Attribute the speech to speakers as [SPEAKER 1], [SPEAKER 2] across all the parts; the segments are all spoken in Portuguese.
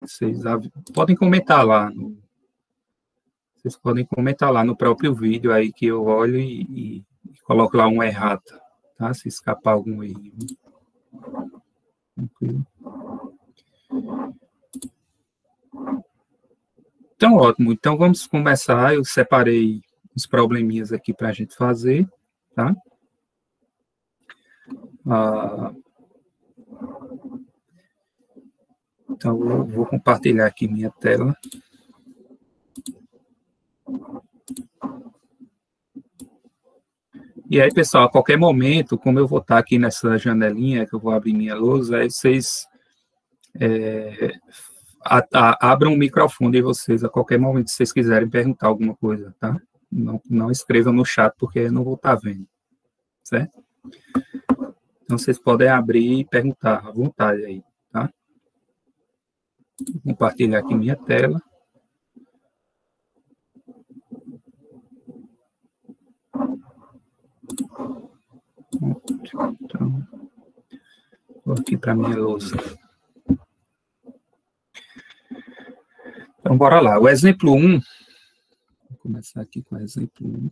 [SPEAKER 1] Vocês podem comentar lá. Vocês podem comentar lá no próprio vídeo aí que eu olho e coloco lá um errata, tá? Se escapar algum erro. Tranquilo. Então, ótimo. Então, vamos começar. Eu separei os probleminhas aqui para a gente fazer, tá? Então, eu vou compartilhar aqui minha tela. E aí, pessoal, a qualquer momento, como eu vou estar aqui nessa janelinha, que eu vou abrir minha lousa, aí vocês abram o microfone de vocês a qualquer momento, se vocês quiserem perguntar alguma coisa, tá? Não escrevam no chat, porque eu não vou estar vendo, certo? Então, vocês podem abrir e perguntar à vontade aí, tá? Vou compartilhar aqui minha tela. Então, vou aqui para minha lousa. Então, bora lá. O exemplo 1, vou começar aqui com o exemplo 1.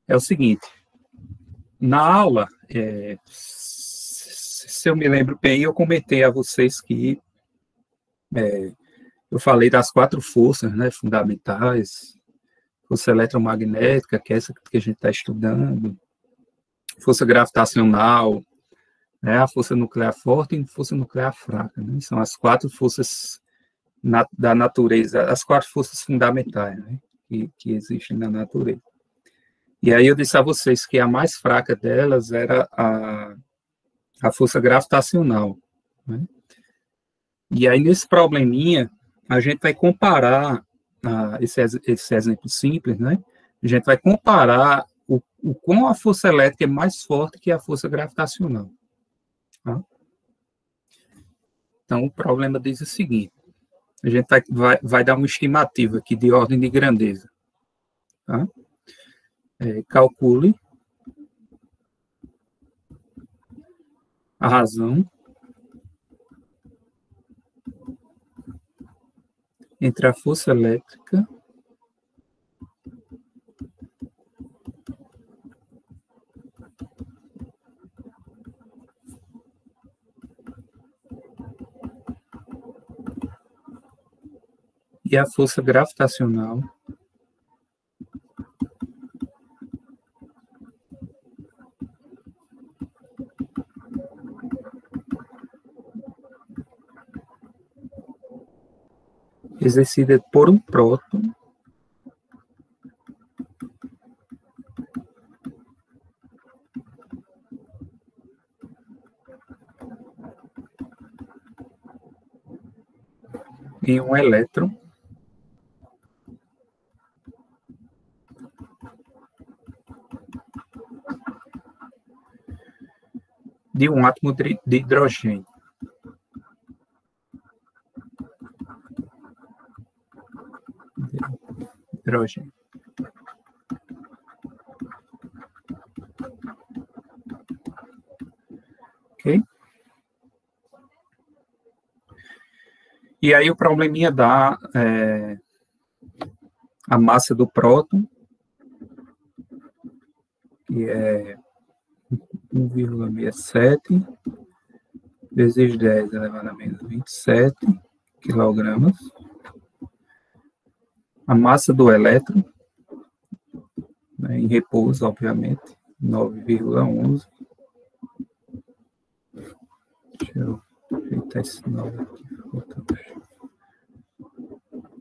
[SPEAKER 1] É o seguinte, na aula, se eu me lembro bem, eu comentei a vocês que eu falei das 4 forças, né, fundamentais, força eletromagnética, que é essa que a gente está estudando, força gravitacional, né, a força nuclear forte e a força nuclear fraca, né, são as 4 forças da natureza, as 4 forças fundamentais, né, que existem na natureza. E aí eu disse a vocês que a mais fraca delas era a força gravitacional, né? E aí, nesse probleminha, a gente vai comparar, esse exemplo simples, né? A gente vai comparar o quão a força elétrica é mais forte que a força gravitacional. Tá? Então, o problema diz o seguinte, a gente vai dar uma estimativa aqui de ordem de grandeza. Tá? Calcule a razão entre a força elétrica e a força gravitacional exercida por um próton e um elétron de um átomo de hidrogênio. Ok? E aí o probleminha dá a massa do próton, que é 1,67 vezes 10 elevado a menos 27 quilogramas. A massa do elétron, né, em repouso, obviamente, 9,11. Deixa eu ajeitar esse 9 aqui.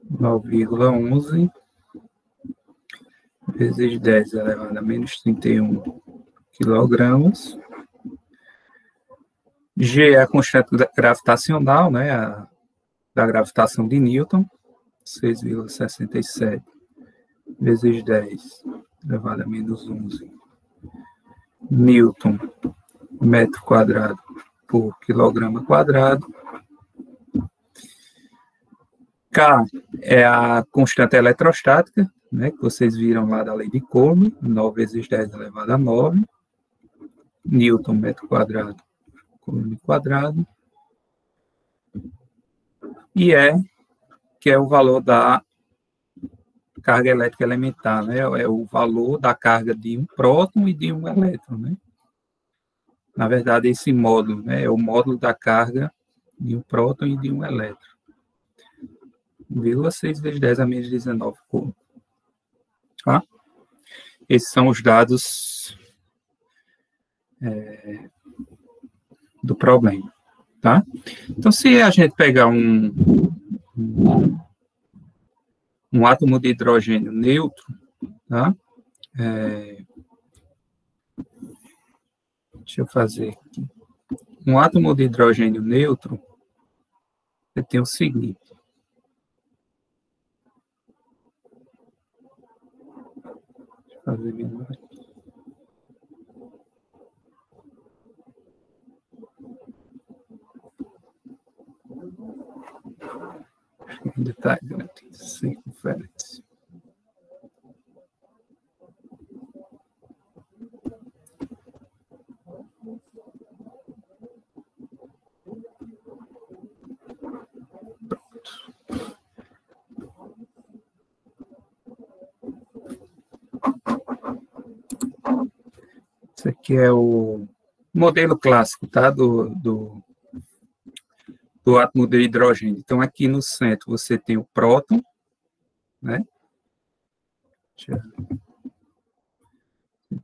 [SPEAKER 1] 9,11 vezes 10 elevado a menos 31 quilogramas. G é a constante gravitacional, né, da gravitação de Newton, 6,67 vezes 10 elevado a menos 11 Newton metro quadrado por quilograma quadrado. K é a constante eletrostática, né, que vocês viram lá da lei de Coulomb, 9 vezes 10 elevado a 9 Newton metro quadrado Coulomb quadrado. E E, que é o valor da carga elétrica elementar, né? É o valor da carga de um próton e de um elétron, né? Na verdade, esse módulo, né, é o módulo da carga de um próton e de um elétron. 1,6 vezes 10 a menos 19 Coulomb. Tá? Esses são os dados do problema. Tá? Então, se a gente pegar um átomo de hidrogênio neutro, tá? Deixa eu fazer aqui. Um átomo de hidrogênio neutro, você tem o seguinte. Deixa eu fazer menor aqui. Detalhe grande, circunferência. Esse aqui é o modelo clássico, tá? Do átomo de hidrogênio. Então, aqui no centro você tem o próton, né?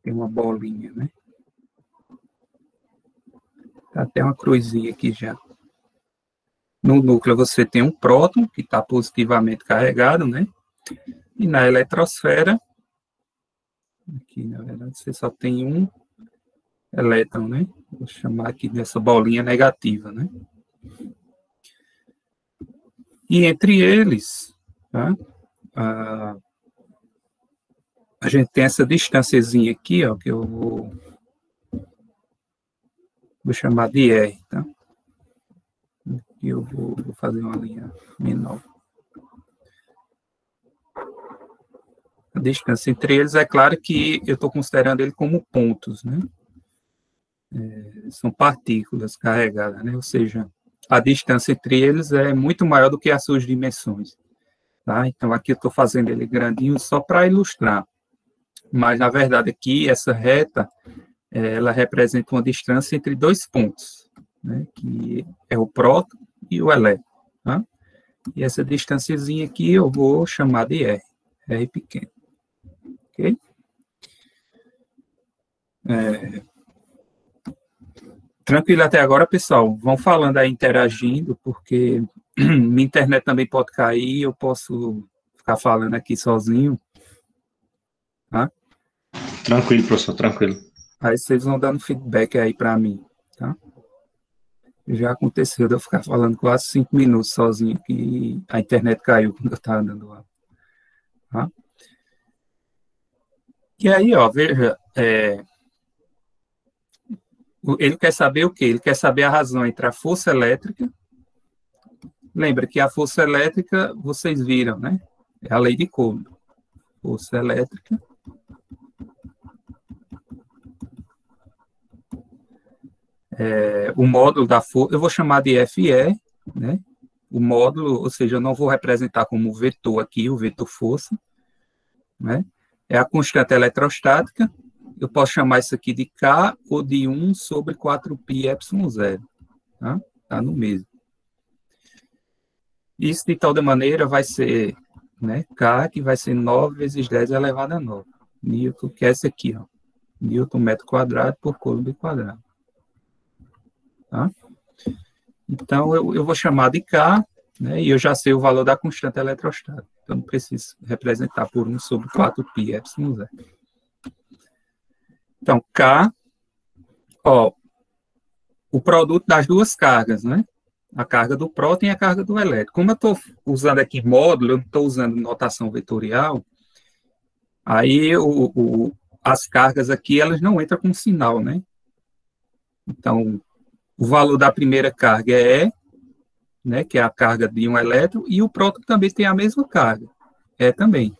[SPEAKER 1] Tem uma bolinha, né? Tá até uma cruzinha aqui já. No núcleo você tem um próton, que está positivamente carregado, né? E na eletrosfera, aqui na verdade você só tem um elétron, né? Vou chamar aqui dessa bolinha negativa, né? E entre eles, tá? A gente tem essa distânciazinha aqui, ó, que eu vou chamar de R, tá? E eu vou fazer uma linha menor. A distância entre eles, é claro que eu estou considerando ele como pontos, né? São partículas carregadas, né? Ou seja, a distância entre eles é muito maior do que as suas dimensões. Tá? Então, aqui eu estou fazendo ele grandinho só para ilustrar. Mas, na verdade, aqui, essa reta, ela representa uma distância entre dois pontos, né? Que é o próton e o elétron. Tá? E essa distânciazinha aqui eu vou chamar de R, R pequeno. Ok? Tranquilo até agora, pessoal? Vão falando aí, interagindo, porque minha internet também pode cair, eu posso ficar falando aqui sozinho. Tá?
[SPEAKER 2] Tranquilo, professor, tranquilo.
[SPEAKER 1] Aí vocês vão dando feedback aí para mim, tá? Já aconteceu de eu ficar falando quase 5 minutos sozinho e a internet caiu quando eu estava dando aula. Tá? E aí, ó, veja, ele quer saber o quê? Ele quer saber a razão entre a força elétrica. Lembra que a força elétrica, vocês viram, né? É a lei de Coulomb. Força elétrica. O módulo da força, eu vou chamar de FE, né? O módulo, ou seja, eu não vou representar como vetor aqui, o vetor força, né? É a constante eletrostática. Eu posso chamar isso aqui de K ou de 1 sobre 4π ε0. Tá? Tá no mesmo. Isso, de tal maneira, vai ser, né, K, que vai ser 9 vezes 10 elevado a 9. Newton, que é esse aqui, ó. Newton metro quadrado por Coulomb quadrado. Tá? Então, eu vou chamar de K, né, e eu já sei o valor da constante eletrostática. Então, não preciso representar por 1 sobre 4π ε0. Então, K, ó, o produto das duas cargas, né? A carga do próton e a carga do elétron. Como eu estou usando aqui módulo, eu não estou usando notação vetorial, aí as cargas aqui, elas não entram com sinal, né? Então, o valor da primeira carga é E, né, que é a carga de um elétron, e o próton também tem a mesma carga, E também.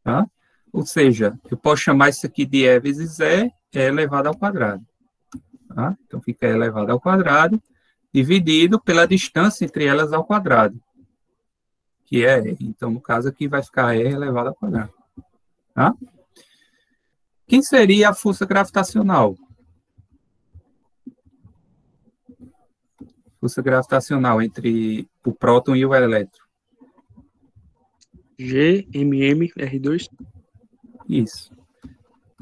[SPEAKER 1] Tá? Ou seja, eu posso chamar isso aqui de E vezes E elevado ao quadrado. Tá? tá? Então, fica E elevado ao quadrado, dividido pela distância entre elas ao quadrado, que é E. Então, no caso aqui, vai ficar E elevado ao quadrado. Tá? Quem seria a força gravitacional? Força gravitacional entre o próton e o elétron.
[SPEAKER 3] GMMR2.
[SPEAKER 1] Isso.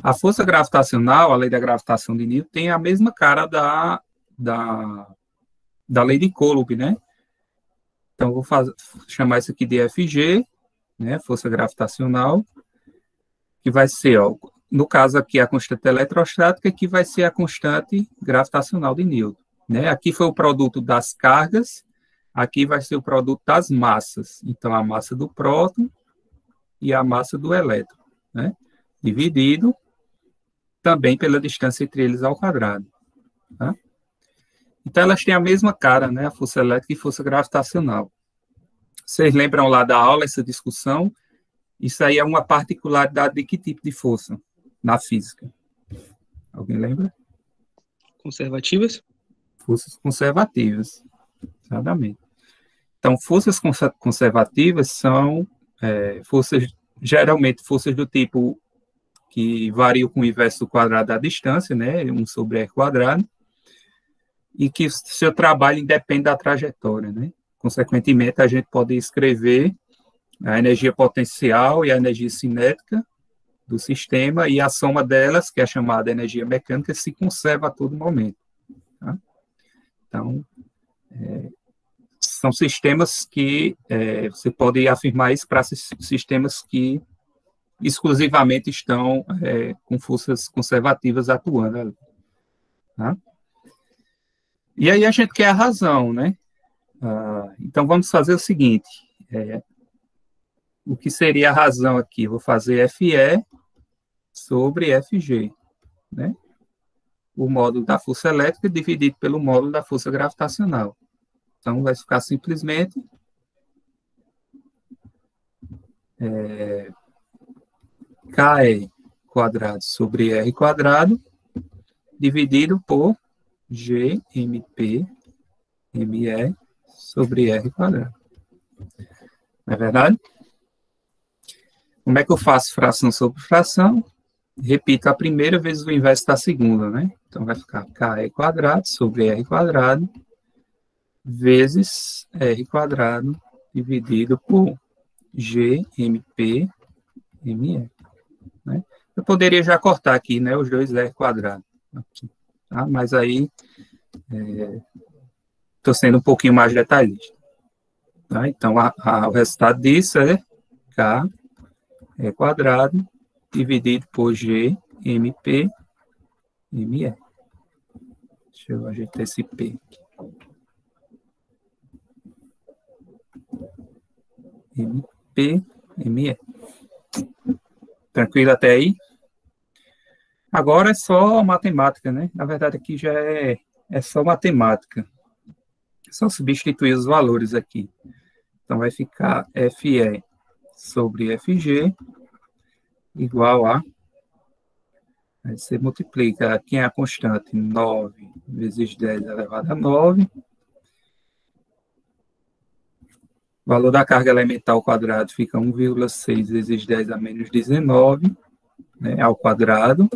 [SPEAKER 1] A força gravitacional, a lei da gravitação de Newton, tem a mesma cara da lei de Coulomb, né? Então, vou chamar isso aqui de FG, né? Força gravitacional, que vai ser, ó, no caso aqui, a constante eletrostática, que vai ser a constante gravitacional de Newton, né? Aqui foi o produto das cargas, aqui vai ser o produto das massas. Então, a massa do próton e a massa do elétron, né? Dividido também pela distância entre eles ao quadrado. Tá? Então, elas têm a mesma cara, né? A força elétrica e força gravitacional. Vocês lembram lá da aula, essa discussão? Isso aí é uma particularidade de que tipo de força na física? Alguém lembra?
[SPEAKER 3] Conservativas?
[SPEAKER 1] Forças conservativas. Exatamente. Então, forças conservativas são geralmente forças do tipo que variam com o inverso do quadrado da distância, né, 1 sobre r quadrado, e que seu trabalho independe da trajetória, né. Consequentemente, a gente pode escrever a energia potencial e a energia cinética do sistema, e a soma delas, que é chamada energia mecânica, se conserva a todo momento. Tá? Então, são sistemas que você pode afirmar isso para sistemas que exclusivamente estão com forças conservativas atuando ali. Tá? E aí a gente quer a razão, né? Então vamos fazer o seguinte, o que seria a razão aqui? Vou fazer FE sobre FG, né? O módulo da força elétrica dividido pelo módulo da força gravitacional. Então vai ficar simplesmente KE quadrado sobre R quadrado dividido por GMP ME sobre R quadrado. Não é verdade? Como é que eu faço fração sobre fração? Repito a primeira vezes o inverso da segunda, né? Então vai ficar KE quadrado sobre R quadrado vezes R quadrado dividido por GMP ME. Né? Eu poderia já cortar aqui, né, os dois R quadrado. Aqui, tá? Mas aí estou sendo um pouquinho mais detalhista. Tá? Então, o resultado disso é K E quadrado dividido por G MP ME. Deixa eu ajeitar esse P aqui. MP ME. Tranquilo até aí? Agora é só matemática, né? Na verdade, aqui já é só matemática. É só substituir os valores aqui. Então, vai ficar FE sobre FG igual a... Aí você multiplica, quem é a constante? 9 vezes 10 elevado a 9. O valor da carga elementar ao quadrado fica 1,6 vezes 10 a menos 19, né, ao quadrado,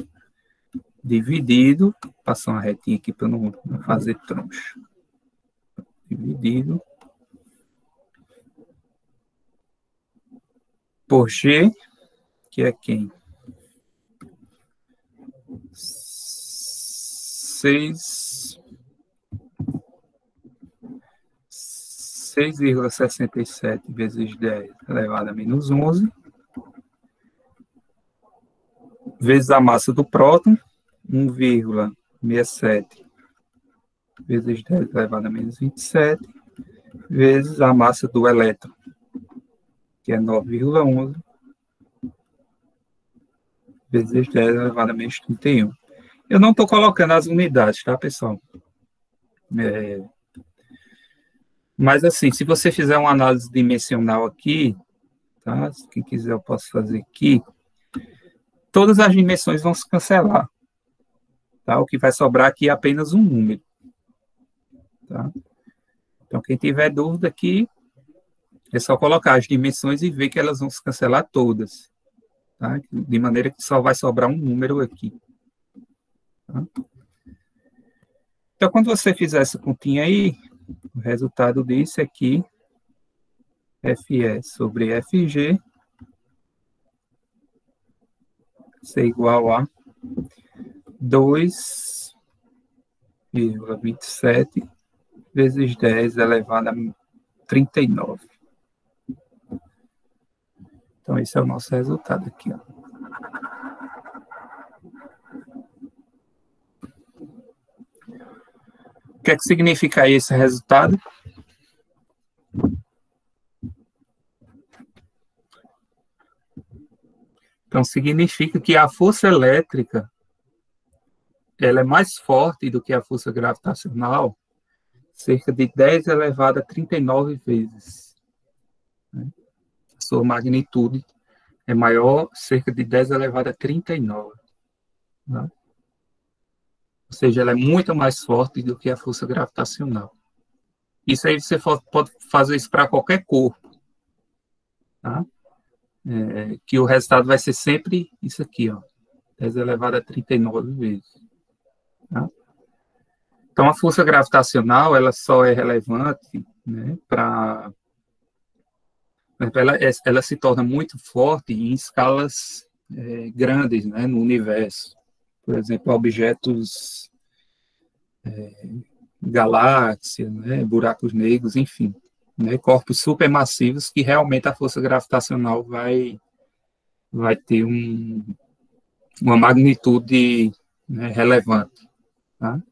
[SPEAKER 1] dividido, passar uma retinha aqui para não fazer troncho, dividido por G, que é quem? 6,67 vezes 10 elevado a menos 11, vezes a massa do próton, 1,67 vezes 10 elevado a menos 27, vezes a massa do elétron, que é 9,11, vezes 10 elevado a menos 31. Eu não estou colocando as unidades, tá, pessoal? Mas, assim, se você fizer uma análise dimensional aqui, tá? Quem quiser eu posso fazer aqui. Todas as dimensões vão se cancelar. Tá? O que vai sobrar aqui é apenas um número. Tá? Então, quem tiver dúvida aqui, é só colocar as dimensões e ver que elas vão se cancelar todas. Tá? De maneira que só vai sobrar um número aqui. Tá? Então, quando você fizer essa continha aí, o resultado disso é que FE sobre FG ser igual a 2,27 vezes 10 elevado a 39. Então, esse é o nosso resultado aqui. Ó. O que é que significa esse resultado? Então, significa que a força elétrica ela é mais forte do que a força gravitacional, cerca de 10 elevado a 39 vezes. A sua magnitude é maior, cerca de 10 elevado a 39. Né? Ou seja, ela é muito mais forte do que a força gravitacional. Isso aí você pode fazer isso para qualquer corpo. Tá? Que o resultado vai ser sempre isso aqui, ó, 10 elevado a 39 vezes. Tá? Então, a força gravitacional, ela só é relevante, né, para... Ela se torna muito forte em escalas grandes, né, no universo. Por exemplo, objetos, galáxias, né, buracos negros, enfim. Né, corpos supermassivos que realmente a força gravitacional vai ter uma magnitude, né, relevante. Tá?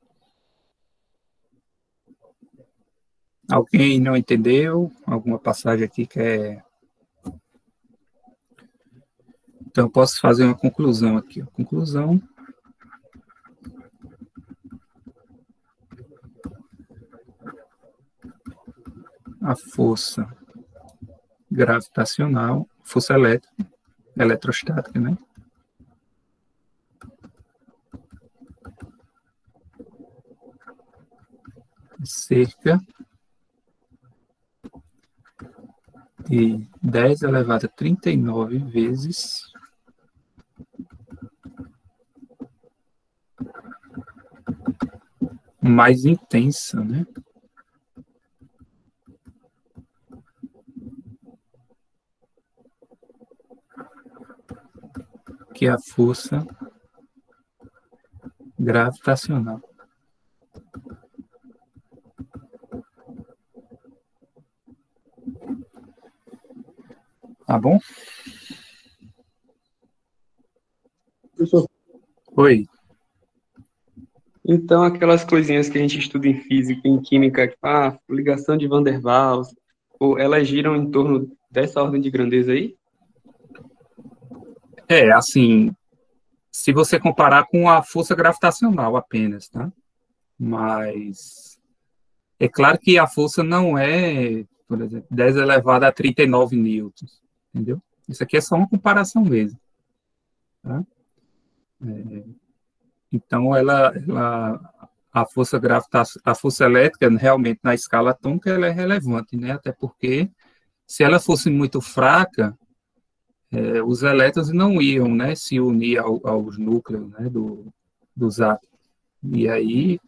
[SPEAKER 1] Alguém não entendeu? Alguma passagem aqui que é... Então, eu posso fazer uma conclusão aqui. Ó. Conclusão. A força gravitacional, força elétrica, eletrostática, né? Cerca de 10 elevado a 39 vezes mais intensa, né? Que a força gravitacional. Tá bom?
[SPEAKER 3] Professor,
[SPEAKER 1] Oi.
[SPEAKER 3] então, aquelas coisinhas que a gente estuda em física, em química, tipo, ligação de Van der Waals, elas giram em torno dessa ordem de grandeza aí?
[SPEAKER 1] Assim, se você comparar com a força gravitacional apenas, tá? Mas é claro que a força não é, por exemplo, 10 elevado a 39 newtons, entendeu? Isso aqui é só uma comparação mesmo. Tá? Então, a força a força elétrica, realmente, na escala atômica, ela é relevante, né? Até porque, se ela fosse muito fraca, os elétrons não iam, né, se unir aos núcleos, né, dos átomos. E aí,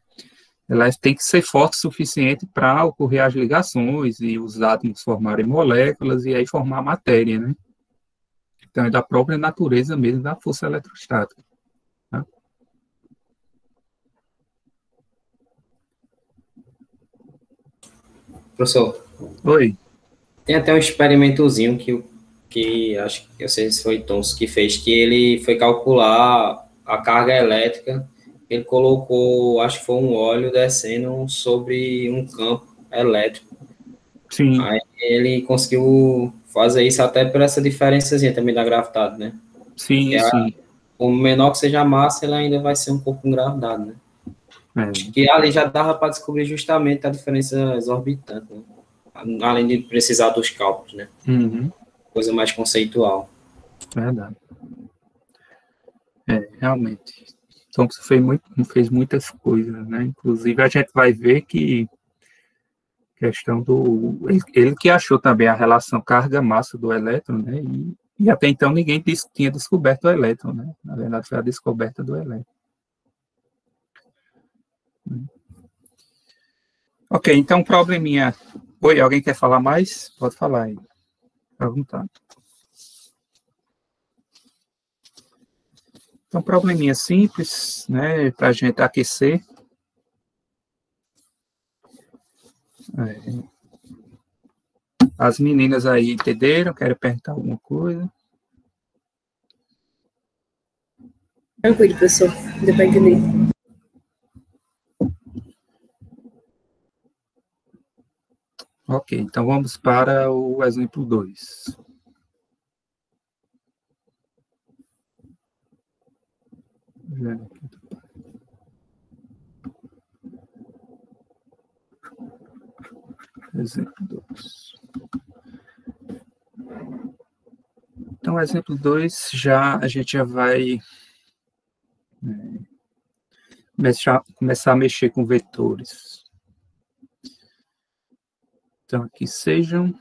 [SPEAKER 1] ela tem que ser forte o suficiente para ocorrer as ligações e os átomos formarem moléculas e aí formar matéria, né? Então, é da própria natureza mesmo da força eletrostática. Tá?
[SPEAKER 2] Professor,
[SPEAKER 1] Oi.
[SPEAKER 2] tem até um experimentozinho que acho que eu sei se foi Thomson que fez, que ele foi calcular a carga elétrica, ele colocou, acho que foi um óleo descendo sobre um campo elétrico.
[SPEAKER 1] Sim,
[SPEAKER 2] Aí ele conseguiu fazer isso até por essa diferençazinha também da gravidade, né?
[SPEAKER 1] sim, sim.
[SPEAKER 2] O menor que seja a massa, ele ainda vai ser um pouco com gravidade, né?
[SPEAKER 1] É,
[SPEAKER 2] Que ali já dava para descobrir justamente a diferença exorbitante, né? Além de precisar dos cálculos, né?
[SPEAKER 1] uhum,
[SPEAKER 2] Coisa mais conceitual.
[SPEAKER 1] verdade. Realmente. Thomson fez muitas coisas, né? Inclusive, a gente vai ver que questão do... Ele que achou também a relação carga-massa do elétron, né? E até então ninguém tinha descoberto o elétron, né? Na verdade, foi a descoberta do elétron. Ok, então, probleminha... Oi, alguém quer falar mais? Pode falar aí. À vontade. Então, probleminha simples, né? Para a gente aquecer. As meninas aí entenderam? Querem perguntar alguma coisa?
[SPEAKER 4] Tranquilo, professor. Deu para entender.
[SPEAKER 1] Ok, então vamos para o exemplo 2. Exemplo 2. Então, exemplo 2, a gente já vai começar a mexer com vetores. Então, aqui sejam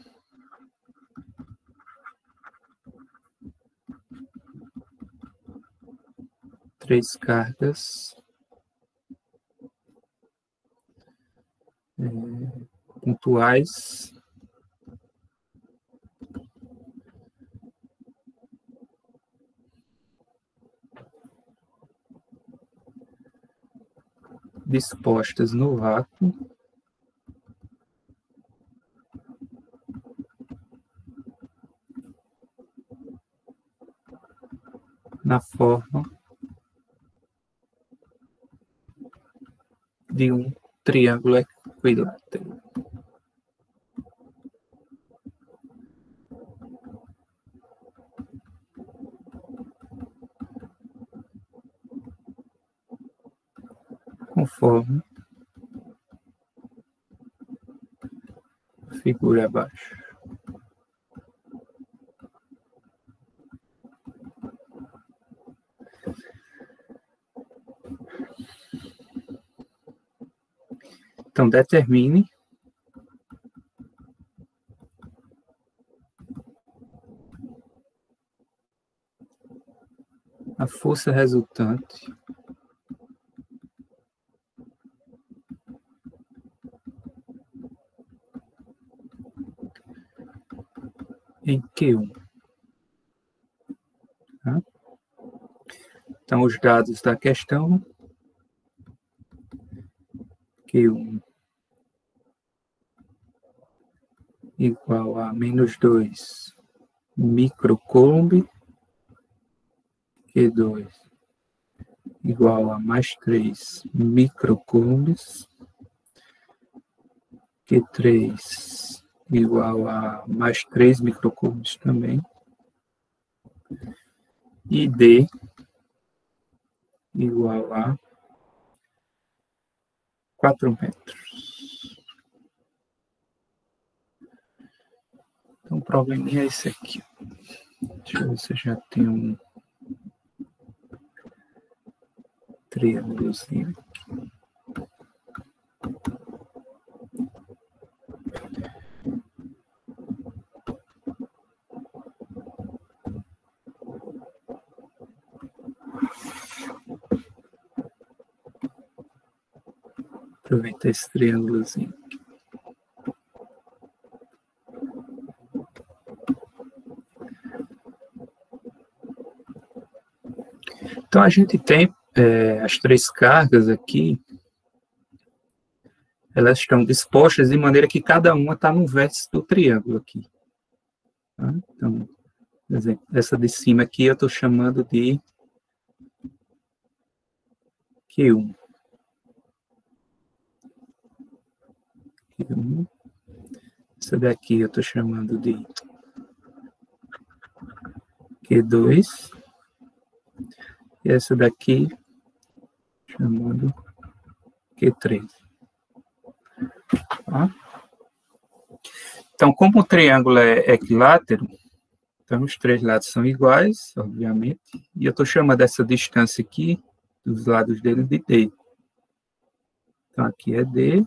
[SPEAKER 1] três cargas pontuais dispostas no vácuo na forma de um triângulo equilátero. Conforme a figura abaixo. Então, determine a força resultante em Q1. Tá? Então, os dados da questão, Q1 igual a menos 2 microcoulomb, Q2 igual a mais 3 microcoulombs, Q3 igual a mais 3 microcoulombs também, e D igual a 4 metros. Então, o probleminha é esse aqui. Deixa eu ver se eu já tenho um triângulozinho aqui. Aproveitar esse triângulozinho. Então, a gente tem as três cargas aqui, elas estão dispostas de maneira que cada uma está no vértice do triângulo aqui. Tá? Então, por exemplo, essa de cima aqui eu estou chamando de Q1. Q1. Essa daqui eu estou chamando de Q2. E essa daqui, chamando Q3. Tá? Então, como o triângulo é equilátero, então os três lados são iguais, obviamente, e eu estou chamando essa distância aqui dos lados dele de D. Então, aqui é D,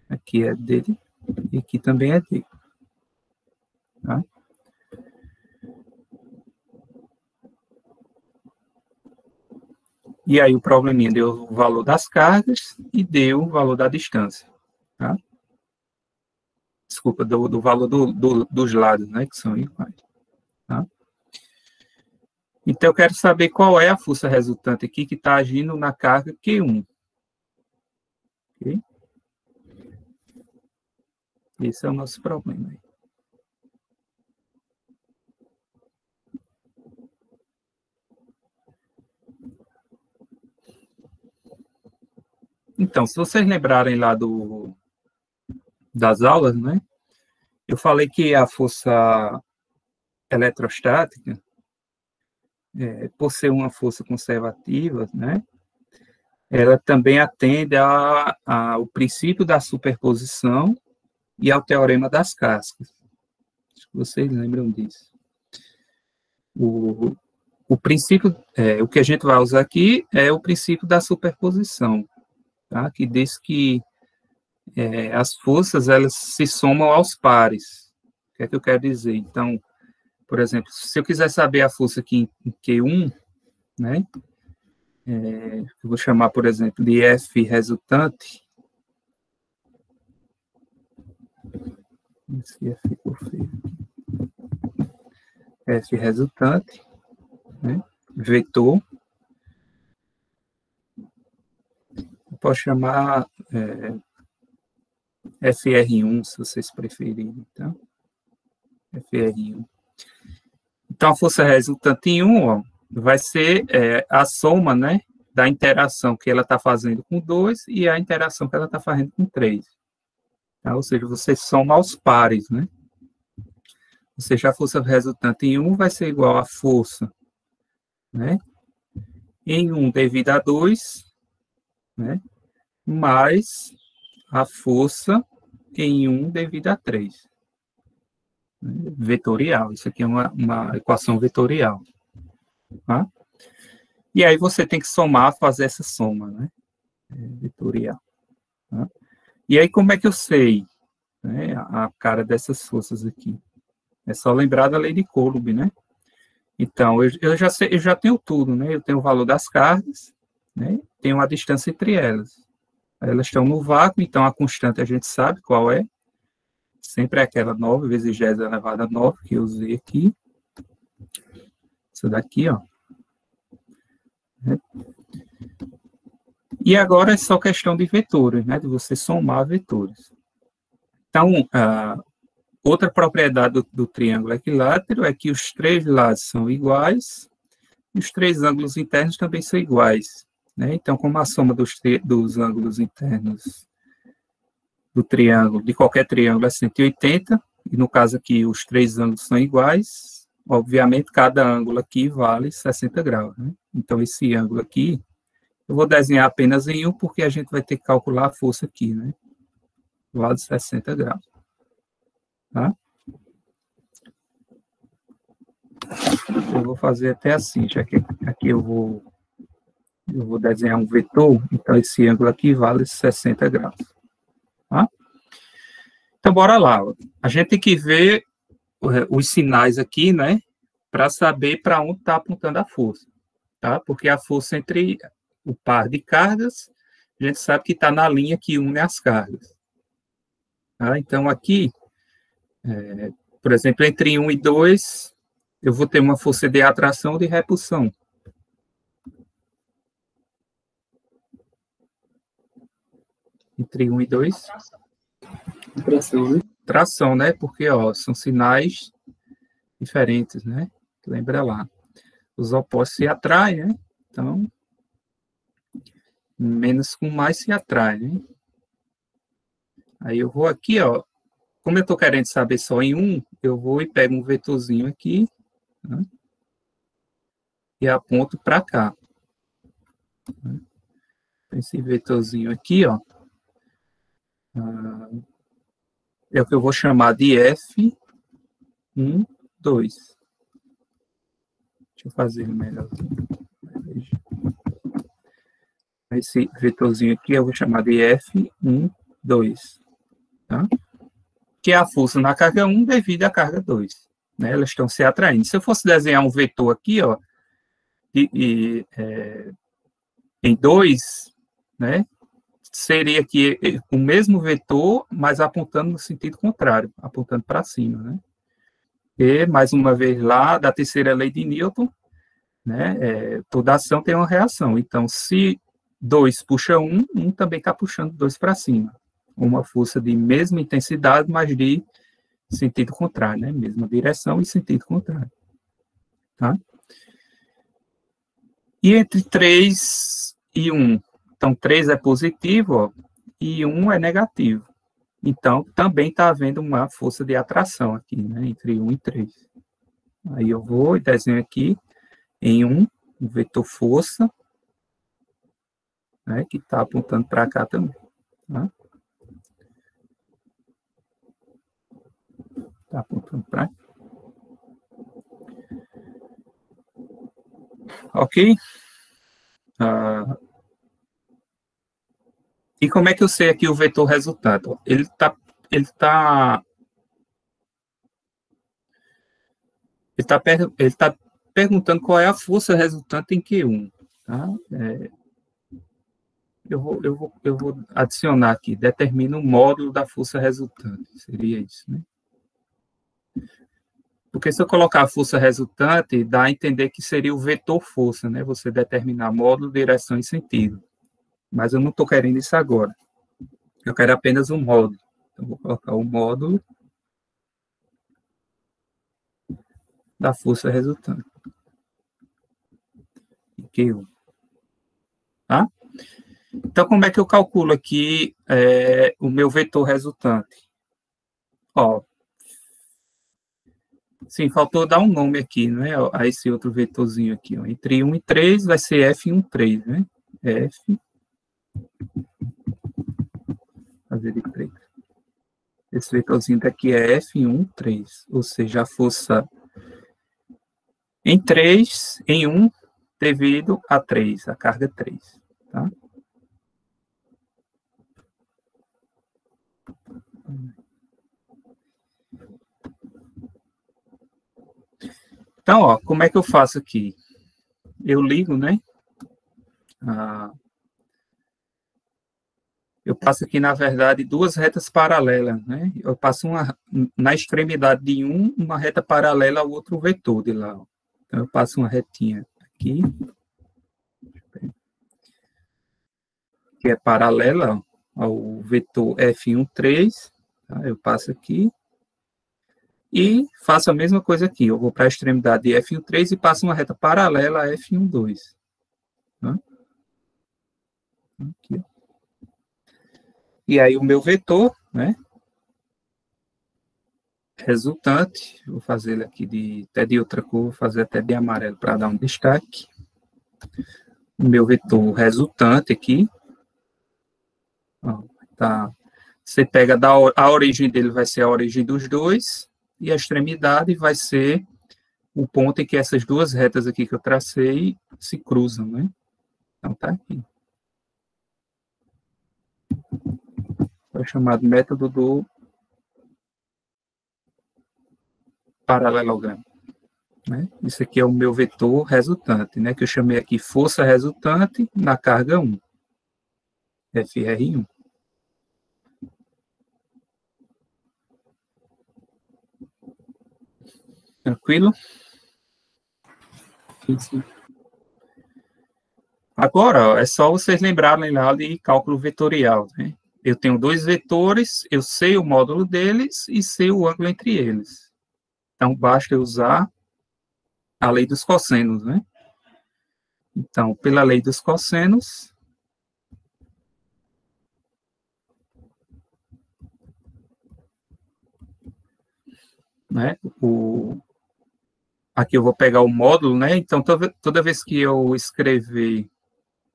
[SPEAKER 1] aqui é D, e aqui também é D. Tá? E aí o probleminha deu o valor das cargas e deu o valor da distância. Tá? Desculpa, do valor dos lados, né, que são iguais. Tá? Então, eu quero saber qual é a força resultante aqui que está agindo na carga Q1. Okay? Esse é o nosso problema. Então, se vocês lembrarem lá das aulas, né? Eu falei que a força eletrostática, por ser uma força conservativa, né? Ela também atende ao princípio da superposição e ao teorema das cascas. Acho que vocês lembram disso. O princípio, o que a gente vai usar aqui é o princípio da superposição, tá? Que diz que as forças, elas se somam aos pares. O que é que eu quero dizer? Então, por exemplo, se eu quiser saber a força aqui em Q1, né? Eu vou chamar, por exemplo, de F resultante. Esse F ficou feio. F resultante, né? Vetor. Eu posso chamar FR1, se vocês preferirem, tá? FR1. Então, a força resultante em 1, ó, vai ser a soma, né, da interação que ela está fazendo com 2 e a interação que ela está fazendo com 3. Tá? Ou seja, você soma aos pares, né? Ou seja, a força resultante em 1 vai ser igual à força, né, em 1 devido a 2, né, mais a força em 1 devido a 3. Vetorial. Isso aqui é uma equação vetorial. Tá? E aí você tem que somar, fazer essa soma, né? Vetorial. Tá? E aí como é que eu sei, né, a cara dessas forças aqui? É só lembrar da lei de Coulomb, né? Então, eu já sei, eu já tenho tudo, né? Eu tenho o valor das cargas, né? Tenho a distância entre elas. Elas estão no vácuo, então a constante a gente sabe qual é. Sempre é aquela 9 vezes 10 elevado a 9 que eu usei aqui. Isso daqui, ó. E agora é só questão de vetores, né? De você somar vetores. Então, outra propriedade do triângulo equilátero é que os 3 lados são iguais e os 3 ângulos internos também são iguais. Né? Então, como a soma dos ângulos internos do triângulo, de qualquer triângulo, é 180, e no caso aqui os 3 ângulos são iguais, obviamente cada ângulo aqui vale 60 graus. Né? Então, esse ângulo aqui, eu vou desenhar apenas em 1, porque a gente vai ter que calcular a força aqui, né? Vale 60 graus. Tá? Eu vou fazer até assim, já que aqui eu vou desenhar um vetor, então esse ângulo aqui vale 60 graus. Tá? Então, bora lá. A gente tem que ver os sinais aqui, né, para saber para onde está apontando a força. Tá? Porque a força entre o par de cargas, a gente sabe que está na linha que une as cargas. Tá? Então, aqui, por exemplo, entre 1 e 2, eu vou ter uma força de atração ou de repulsão. Entre 1 e 2.
[SPEAKER 3] Tração, né?
[SPEAKER 1] Tração, né? Porque, ó, são sinais diferentes, né? Lembra lá. Os opostos se atraem, né? Então, menos com mais se atrai, né? Aí eu vou aqui, ó. Como eu estou querendo saber só em 1, eu vou e pego um vetorzinho aqui, né? E aponto para cá. Esse vetorzinho aqui, ó. É o que eu vou chamar de F1, 2. Deixa eu fazer melhor. Esse vetorzinho aqui eu vou chamar de F1, 2. Tá? Que é a força na carga 1 devido à carga 2. Né? Elas estão se atraindo. Se eu fosse desenhar um vetor aqui, ó, em 2, né, seria aqui o mesmo vetor, mas apontando no sentido contrário, apontando para cima. Né? E, mais uma vez, lá da terceira lei de Newton, né, toda ação tem uma reação. Então, se 2 puxa 1, 1 também está puxando 2 para cima. Uma força de mesma intensidade, mas de sentido contrário, né? Mesma direção e sentido contrário. Tá? E entre 3 e 1? Então, 3 é positivo, ó, e 1 é negativo. Então, também está havendo uma força de atração aqui, né? Entre 1 e 3. Aí eu vou e desenho aqui em 1, o vetor força, né? Que está apontando para cá também. Tá? Está apontando para cá. Ok? E como é que eu sei aqui o vetor resultante? Ele está perguntando qual é a força resultante em Q1. Tá? Eu vou adicionar aqui, determina o módulo da força resultante. Seria isso, né? Porque se eu colocar a força resultante, dá a entender que seria o vetor força, né? Você determinar módulo, direção e sentido. Mas eu não estou querendo isso agora. Eu quero apenas um módulo. Então, vou colocar o módulo da força resultante. Q1. Tá? Então, como é que eu calculo aqui o meu vetor resultante? Ó, sim, faltou dar um nome aqui, né? A esse outro vetorzinho aqui. Ó. Entre 1 e 3 vai ser F1, 3, né? F. Fazer de 3. Esse vetorzinho daqui é F1, 3. Ou seja, a força em 3, em 1, devido a 3, a carga 3. Tá? Então, ó, como é que eu faço aqui? Eu ligo, né? Eu passo aqui, na verdade, duas retas paralelas, né? Eu passo na extremidade de uma reta paralela ao outro vetor de lá. Então, eu passo uma retinha aqui, que é paralela ao vetor F1, 3. Tá? Eu passo aqui. E faço a mesma coisa aqui. Eu vou para a extremidade de F1, 3 e passo uma reta paralela a F1, 2. Tá? Aqui. E aí o meu vetor, né? Resultante, vou fazer ele aqui até de outra cor, vou fazer até de amarelo para dar um destaque. O meu vetor resultante aqui, ó, tá, você pega a origem dele vai ser a origem dos dois, e a extremidade vai ser o ponto em que essas duas retas aqui que eu tracei se cruzam, né? Então tá aqui. É o chamado método do paralelogramo. Né? Isso aqui é o meu vetor resultante, né? Que eu chamei aqui força resultante na carga 1. FR1. Tranquilo? Sim. Agora, ó, é só vocês lembrarem lá de cálculo vetorial. Né? Eu tenho dois vetores, eu sei o módulo deles e sei o ângulo entre eles. Então, basta eu usar a lei dos cossenos, né? Então, pela lei dos cossenos, né? Aqui eu vou pegar o módulo, né? Então, toda vez que eu escrever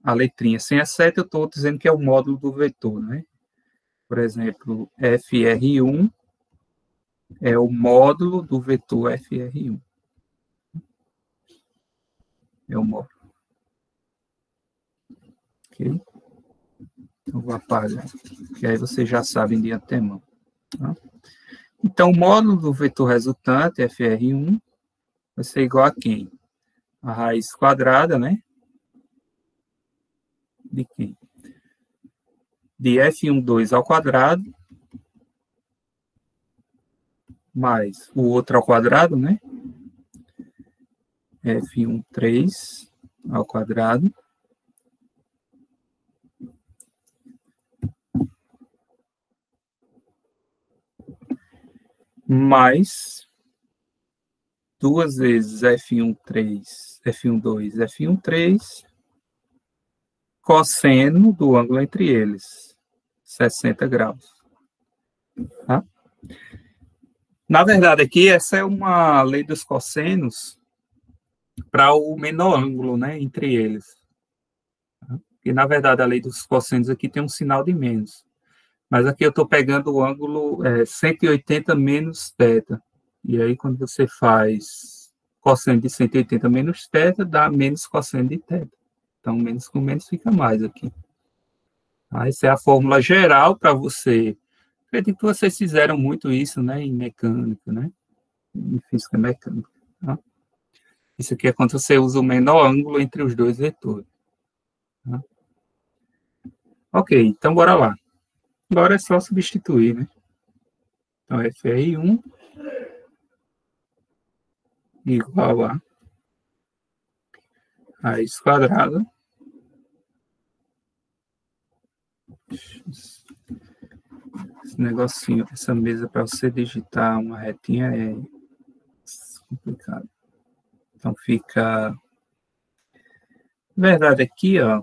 [SPEAKER 1] a letrinha sem a seta, eu estou dizendo que é o módulo do vetor, né? Por exemplo, FR1 é o módulo do vetor FR1. É o módulo. Ok? Então, vou apagar. E aí vocês já sabem de antemão. Tá? Então, o módulo do vetor resultante, FR1, vai ser igual a quem? A raiz quadrada, né? De quem? De F12 ao quadrado, mais o outro ao quadrado, né? F13 ao quadrado, mais 2 vezes F12, F13, cosseno do ângulo entre eles, 60 graus. Tá? Na verdade, aqui, essa é uma lei dos cossenos para o menor ângulo, né, entre eles. E, na verdade, a lei dos cossenos aqui tem um sinal de menos. Mas aqui eu estou pegando o ângulo 180 menos θ. E aí, quando você faz cosseno de 180 menos θ, dá menos cosseno de θ. Então, menos com menos fica mais aqui. Tá? Essa é a fórmula geral para você. Acredito que vocês fizeram muito isso, né, em mecânica, né? Em física mecânica. Tá? Isso aqui é quando você usa o menor ângulo entre os dois vetores. Tá? Ok, então bora lá. Agora é só substituir, né? Então, FR1 igual a raiz quadrada esse negocinho, essa mesa para você digitar uma retinha é complicado. Então fica, na verdade aqui, ó,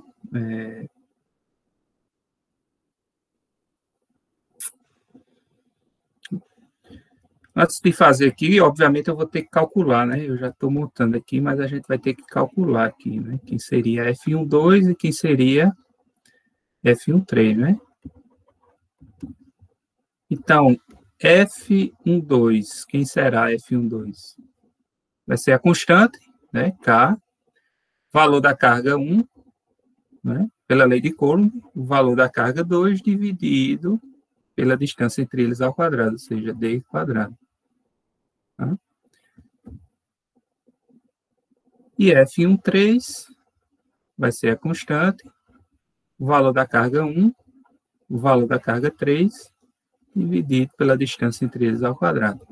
[SPEAKER 1] antes de fazer aqui, obviamente eu vou ter que calcular, né? Eu já estou montando aqui, mas a gente vai ter que calcular aqui, né? Quem seria F12 e quem seria F13, né? Então, F12, quem será F12? Vai ser a constante, né? K, valor da carga 1, né? Pela lei de Coulomb, o valor da carga 2 dividido pela distância entre eles ao quadrado, ou seja, D quadrado. Tá? E F13 vai ser a constante, o valor da carga 1, o valor da carga 3, dividido pela distância entre eles ao quadrado.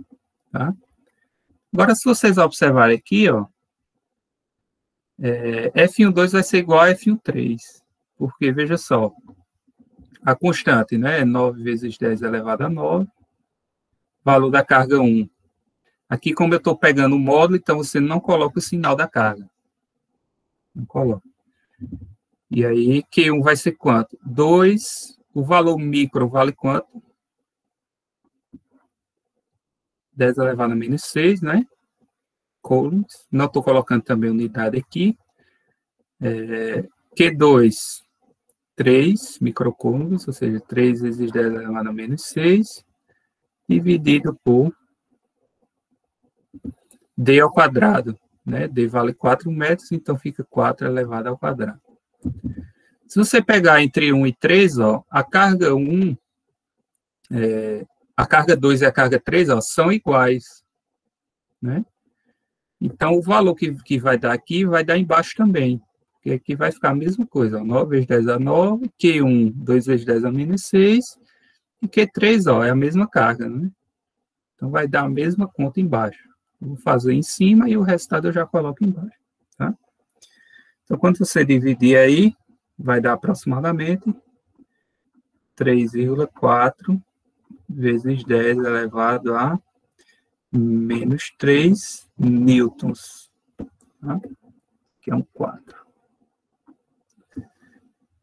[SPEAKER 1] Tá? Agora, se vocês observarem aqui, ó, F12 vai ser igual a F13, porque, veja só, a constante, né, é 9 vezes 10 elevado a 9, valor da carga 1. Aqui, como eu estou pegando o módulo, então você não coloca o sinal da carga. Não coloca. E aí, Q1 vai ser quanto? 2, o valor micro vale quanto? 10 elevado a menos 6, né? Coulombs. Não estou colocando também unidade aqui. Q2, 3 microcoulombs, ou seja, 3 vezes 10 elevado a menos 6, dividido por D ao quadrado. Né? D vale 4 metros, então fica 4 elevado ao quadrado. Se você pegar entre 1 e 3, ó, a carga 1, a carga 2 e a carga 3 ó, são iguais. Né? Então, o valor que vai dar aqui, vai dar embaixo também. Porque aqui vai ficar a mesma coisa. Ó, 9 vezes 10 a 9, Q1, 2 vezes 10 a menos 6, e Q3 ó, é a mesma carga. Né? Então, vai dar a mesma conta embaixo. Eu vou fazer em cima e o resultado eu já coloco embaixo. Tá? Então, quando você dividir aí, vai dar aproximadamente 3,4 vezes 10 elevado a menos 3 newtons. Tá? Que é um 4.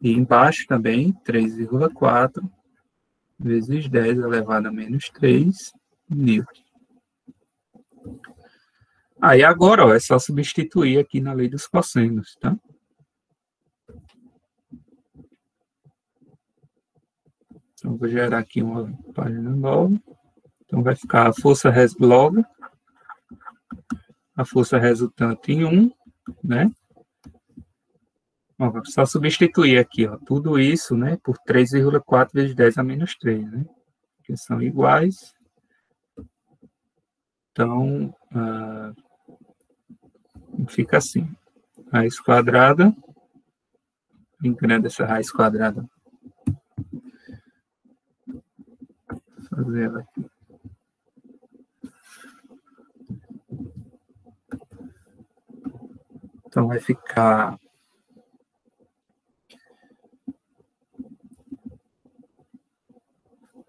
[SPEAKER 1] E embaixo também, 3,4 vezes 10 elevado a menos 3 newtons. Aí agora, ó, é só substituir aqui na lei dos cossenos, tá? Então, vou gerar aqui uma página nova. Então, vai ficar a força log, a força resultante em 1, né? Ó, vou só substituir aqui, ó, tudo isso, né, por 3,4 vezes 10 a menos 3, né? Que são iguais. Então, fica assim. Raiz quadrada. Bem grande essa raiz quadrada. Vou fazer ela aqui. Então, vai ficar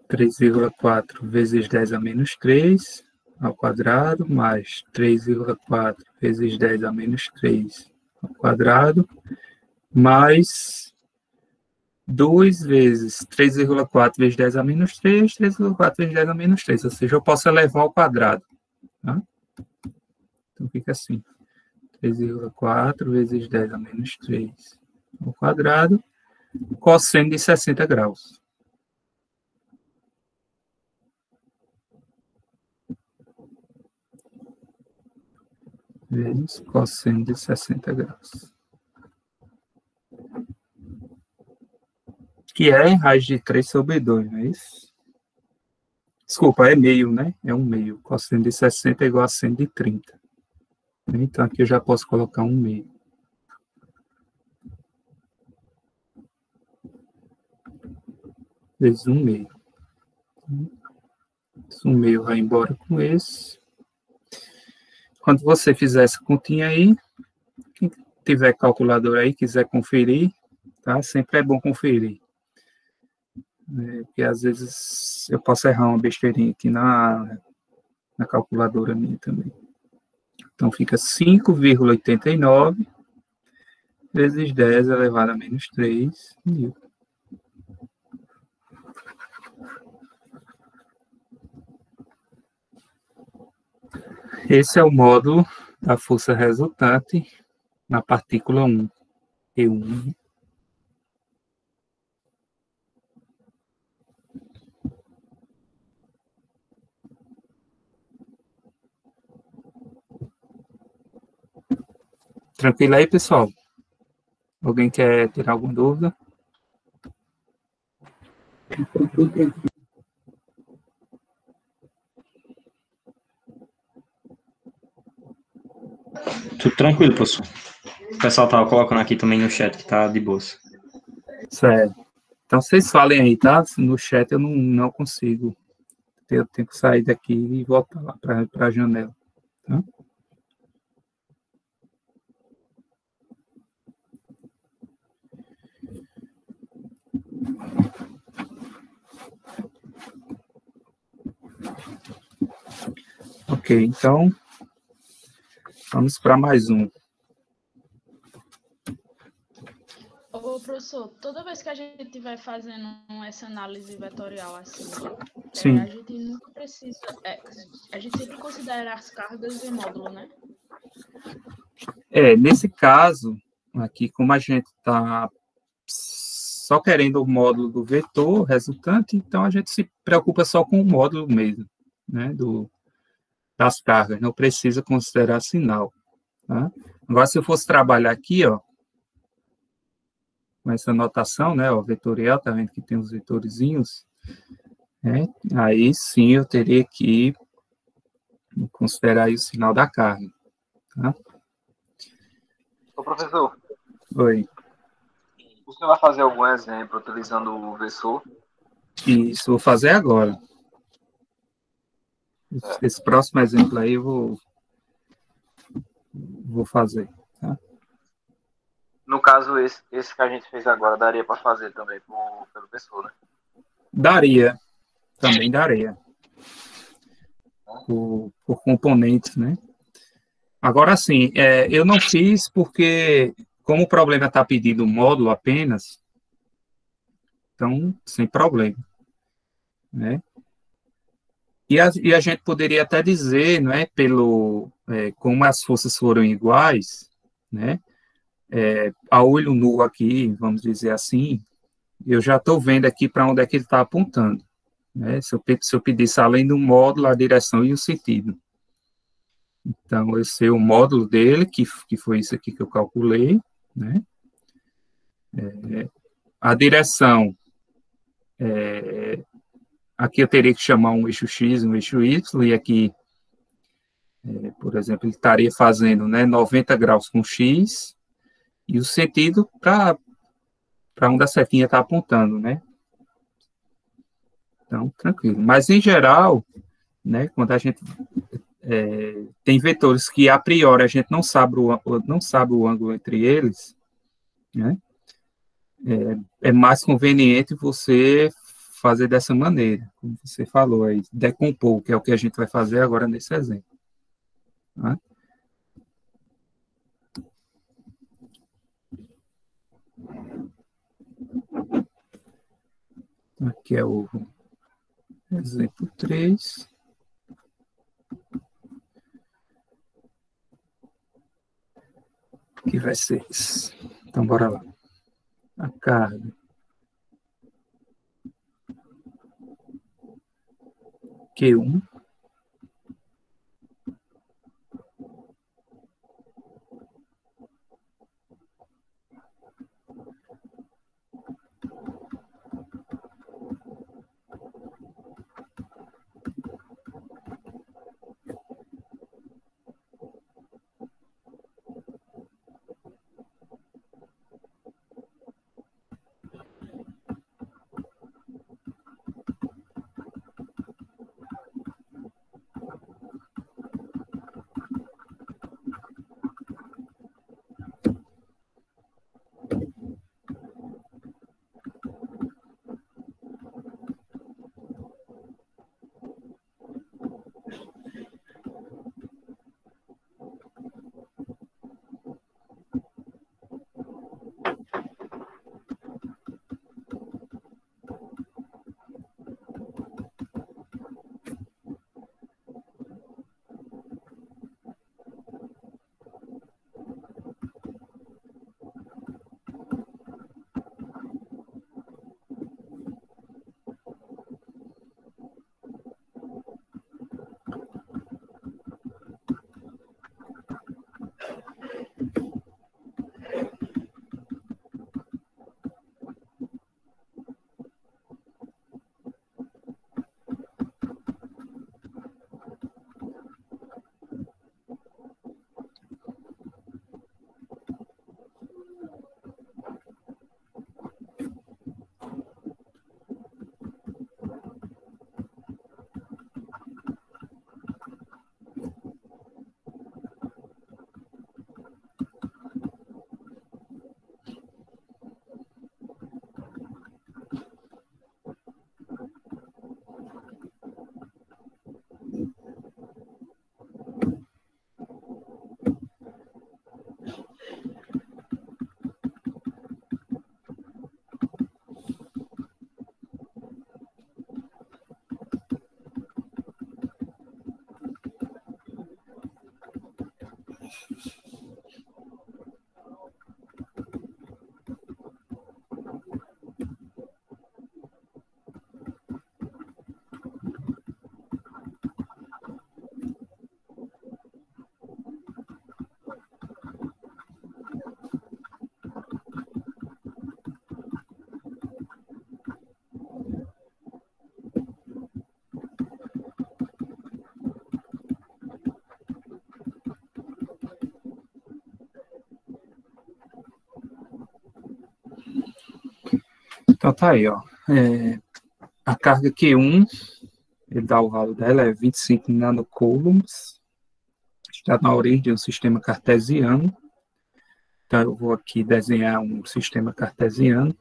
[SPEAKER 1] 3,4 vezes 10 a menos 3 ao quadrado, mais 3,4 vezes 10 a menos 3 ao quadrado, mais 2 vezes 3,4 vezes 10 a menos 3, 3,4 vezes 10 a menos 3, ou seja, eu posso elevar ao quadrado. Tá? Então, fica assim, 3,4 vezes 10 a menos 3 ao quadrado, cosseno de 60 graus. Vezes cosseno de 60 graus. Que é raiz de 3 sobre 2, não é isso? Desculpa, é meio, né? É um meio. Cosseno de 60 é igual a seno de 30. Então, aqui eu já posso colocar um meio. Vezes um meio. Um meio vai embora com esse. Quando você fizer essa continha aí, quem tiver calculador aí, quiser conferir, tá? Sempre é bom conferir. Porque às vezes eu posso errar uma besteirinha aqui na calculadora minha também. Então, fica 5,89 vezes 10 elevado a menos 3 mil. Esse é o módulo da força resultante na partícula 1, E1. Tranquilo aí, pessoal? Alguém quer ter alguma dúvida?
[SPEAKER 5] Tudo tranquilo, professor. O pessoal tava colocando aqui também no chat que tá de boas.
[SPEAKER 1] Certo. Então, vocês falem aí, tá? No chat eu não consigo. Eu tenho que sair daqui e voltar lá para a janela. Tá? Ok, então, vamos para mais um.
[SPEAKER 6] Ô, professor, toda vez que a gente vai fazendo essa análise vetorial assim,
[SPEAKER 1] Sim.
[SPEAKER 6] A gente nunca precisa, a gente sempre considera as cargas de módulo, né?
[SPEAKER 1] Nesse caso, aqui, como a gente está só querendo o módulo do vetor resultante, então a gente se preocupa só com o módulo mesmo, né, das cargas, não precisa considerar sinal. Tá? Agora, se eu fosse trabalhar aqui, ó, com essa notação, né, ó, vetorial, tá vendo que tem os vetorizinhos, né, aí sim eu teria que considerar aí o sinal da carga. Tá?
[SPEAKER 7] Ô, professor.
[SPEAKER 1] Oi.
[SPEAKER 7] Você vai fazer algum exemplo utilizando o Versor?
[SPEAKER 1] Isso, vou fazer agora. Esse próximo exemplo aí eu vou fazer. Tá?
[SPEAKER 7] No caso, esse que a gente fez agora, daria para fazer também pelo Versor, né?
[SPEAKER 1] Daria. Também daria. Por componentes, né? Agora, sim, eu não fiz porque, como o problema está pedindo um módulo apenas, então, sem problema. Né? E a gente poderia até dizer, não é, como as forças foram iguais, né, a olho nu aqui, vamos dizer assim, eu já estou vendo aqui para onde é que ele está apontando. Né, se eu pedisse além do módulo, a direção e o sentido. Então, eu sei o módulo dele, que foi isso aqui que eu calculei, né, A direção, aqui eu teria que chamar um eixo X, um eixo Y, e aqui, por exemplo, ele estaria fazendo, né, 90 graus com X, e o sentido para onde a setinha está apontando, né? Então, tranquilo. Mas, em geral, né, quando a gente tem vetores que, a priori, a gente não sabe o ângulo entre eles, né? É mais conveniente você fazer dessa maneira, como você falou aí, decompor, que é o que a gente vai fazer agora nesse exemplo. Tá? Aqui é o exemplo 3. Que vai ser isso. Então, bora lá. A carga Q1 Então, tá aí, ó. A carga Q1, ele dá o valor dela, é 25 nanocoulombs. Está na origem de um sistema cartesiano. Então, eu vou aqui desenhar um sistema cartesiano.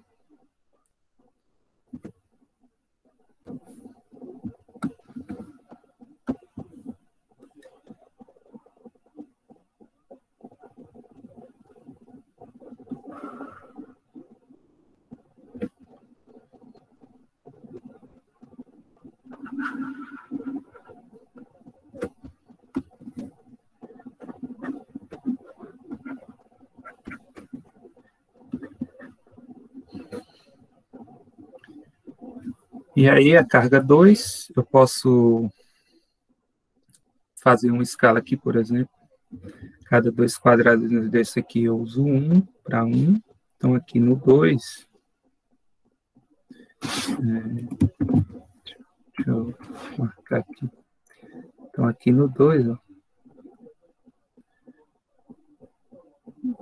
[SPEAKER 1] E aí, a carga 2, eu posso fazer uma escala aqui, por exemplo. Cada 2 quadrados desse aqui eu uso 1 para 1. Então, aqui no 2, deixa eu marcar aqui. Então, aqui no 2, ó,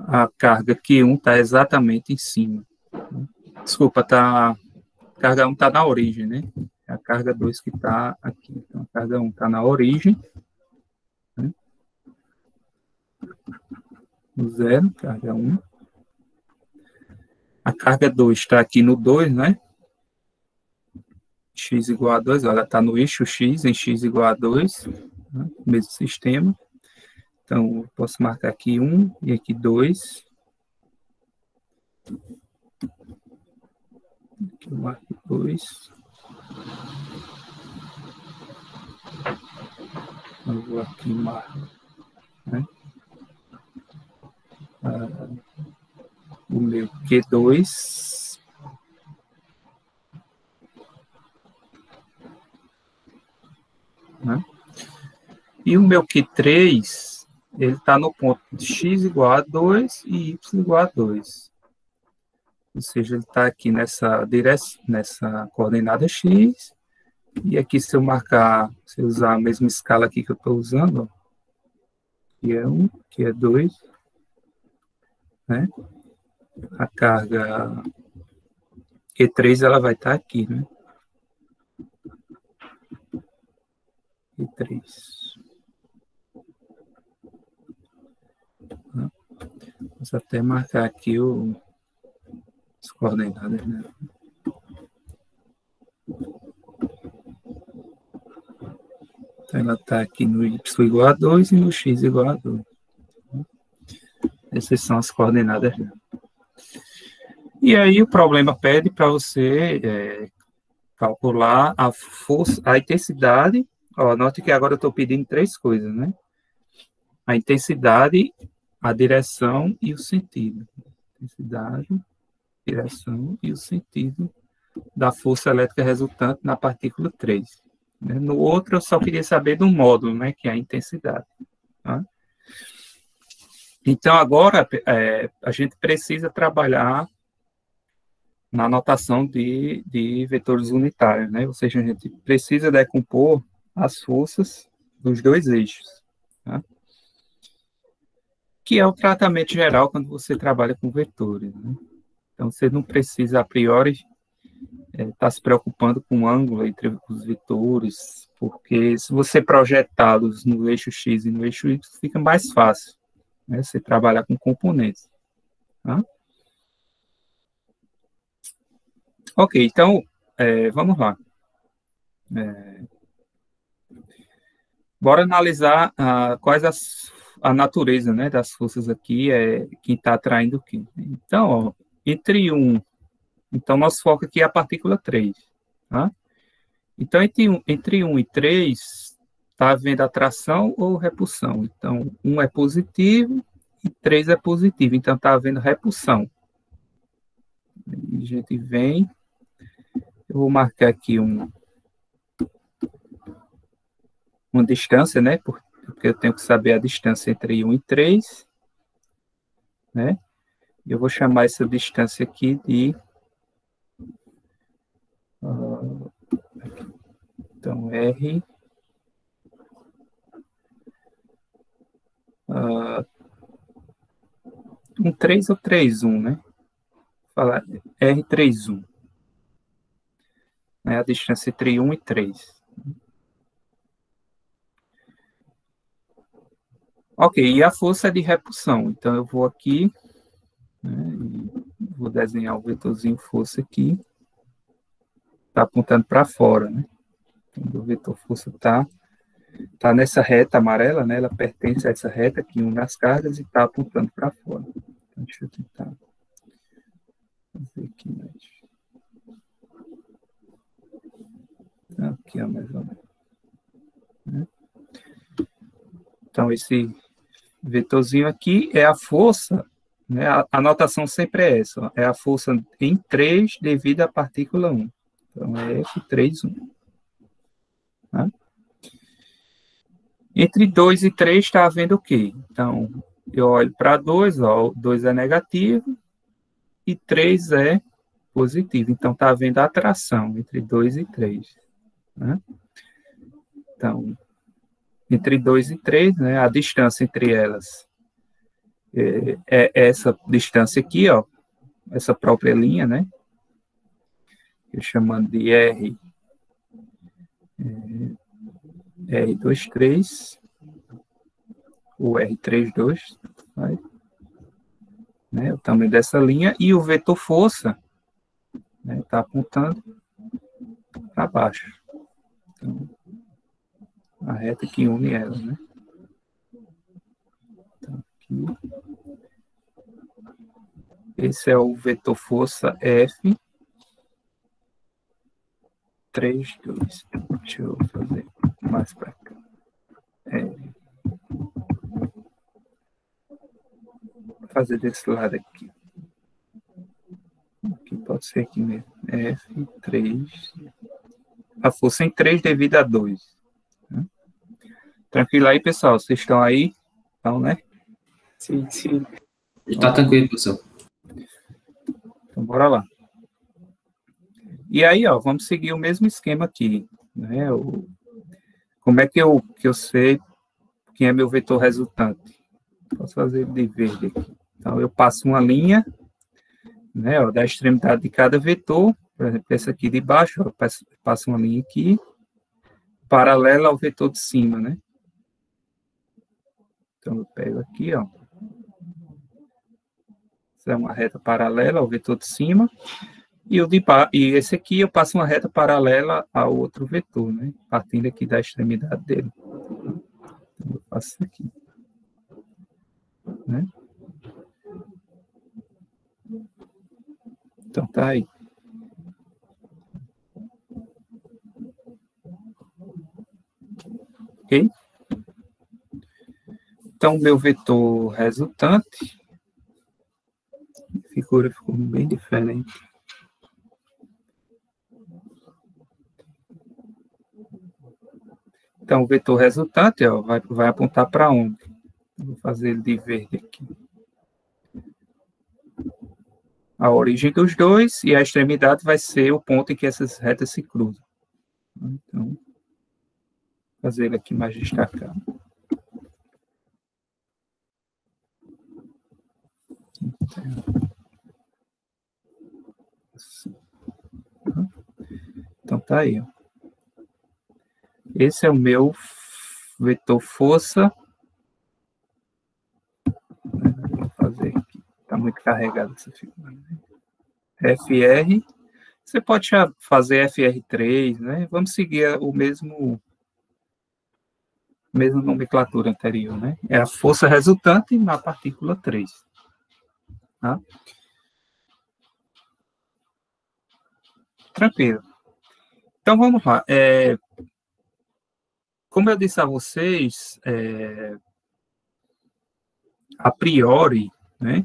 [SPEAKER 1] a carga Q1 está exatamente em cima. Desculpa, a carga 1 está na origem, né? É a carga 2 que está aqui. Então, a carga 1 está na origem. Né? No 0, carga 1. A carga 2 está aqui no 2, né? X igual a 2, ela está no eixo X, em X igual a 2, né? Mesmo sistema. Então, eu posso marcar aqui 1 e aqui 2. Aqui eu marco 2. Eu vou aqui e marco, né? O meu Q2. Né? E o meu Q3, ele está no ponto de x igual a 2 e y igual a 2. Ou seja, ele está aqui nessa coordenada x. E aqui, se eu usar a mesma escala aqui que eu estou usando, ó, que é 1, que é 2, né? A carga Q3, ela vai estar aqui, né? Q3. Vamos até marcar aqui as coordenadas, né? Então, ela está aqui no y igual a 2 e no x igual a 2. Essas são as coordenadas dela. E aí o problema pede para você calcular a força, a intensidade. Ó, note que agora eu estou pedindo 3 coisas, né? A intensidade, a direção e o sentido. Intensidade, direção e o sentido da força elétrica resultante na partícula 3. No outro, eu só queria saber do módulo, né, que é a intensidade. Tá? Então, agora, a gente precisa trabalhar na notação de vetores unitários, né? Ou seja, a gente precisa decompor as forças dos 2 eixos. Tá? Que é o tratamento geral quando você trabalha com vetores. Né? Então, você não precisa, a priori, estar se preocupando com o ângulo entre os vetores, porque se você projetá-los no eixo X e no eixo Y, fica mais fácil, né? Você trabalhar com componentes. Tá? Ok, então, vamos lá. Bora analisar quais a natureza, né, das forças aqui, quem está atraindo o quê. Então, ó, então, nosso foco aqui é a partícula 3. Tá? Então, entre 1 e 3, está havendo atração ou repulsão. Então, 1 é positivo e 3 é positivo. Então, está havendo repulsão. E a gente vem... Eu vou marcar aqui uma distância, né? Porque eu tenho que saber a distância entre 1 e 3. Né? E eu vou chamar essa distância aqui de... então, R... 3 ou 3,1, né? Vou falar R31. É a distância entre 1 e 3. Ok, e a força é de repulsão. Então, eu vou aqui, né, vou desenhar o vetorzinho força aqui. Está apontando para fora, né? Então, o vetor força está nessa reta amarela, né? Ela pertence a essa reta aqui, nas cargas, e está apontando para fora. Então, deixa eu tentar fazer aqui mais. Aqui, ó, mais ou menos. Né? Então, esse vetorzinho aqui é a força, né? A notação sempre é essa, ó, é a força em 3 devido à partícula 1. Então, é F3,1. Tá? Entre 2 e 3 está havendo o quê? Então, eu olho para 2, ó, 2 é negativo, e 3 é positivo. Então, está havendo atração entre 2 e 3. Né? Então, entre 2 e 3, né, a distância entre elas é essa distância aqui, ó, essa própria linha, né? Eu chamando de R23, o R32, né, o tamanho dessa linha, e o vetor força está apontando para baixo. Então, a reta que une ela, né? Então, aqui. Esse é o vetor força F. 3, 2. Deixa eu fazer mais para cá. Vou fazer desse lado aqui. Aqui pode ser aqui mesmo. F3. A força em 3 devido a 2. Né? Tranquilo aí, pessoal? Vocês estão aí? Então, né?
[SPEAKER 3] Sim, sim.
[SPEAKER 2] Está tranquilo, professor.
[SPEAKER 1] Então, bora lá. E aí, ó, vamos seguir o mesmo esquema aqui. Né? Como é que eu sei quem é meu vetor resultante? Posso fazer de verde aqui. Então, eu passo uma linha, né, ó, da extremidade de cada vetor. Por exemplo, essa aqui de baixo, ó, eu passo uma linha aqui, paralela ao vetor de cima, né? Então, eu pego aqui, ó. Essa é uma reta paralela ao vetor de cima. E esse aqui eu passo uma reta paralela ao outro vetor, né? Partindo aqui da extremidade dele. Então, eu faço isso aqui. Né? Então, tá aí. Ok? Então, meu vetor resultante, a figura ficou bem diferente. Então, o vetor resultante, ó, vai apontar para onde? Vou fazer ele de verde aqui. A origem dos dois e a extremidade vai ser o ponto em que essas retas se cruzam. Então, vou fazer ele aqui mais destacado. Então, tá aí, ó. Esse é o meu vetor força. Vou fazer aqui. Está muito carregado essa figura. FR. Você pode fazer FR3, né? Vamos seguir o mesma nomenclatura anterior, né? É a força resultante na partícula 3. Tá? Tranquilo. Então, vamos lá. Como eu disse a vocês, a priori, né,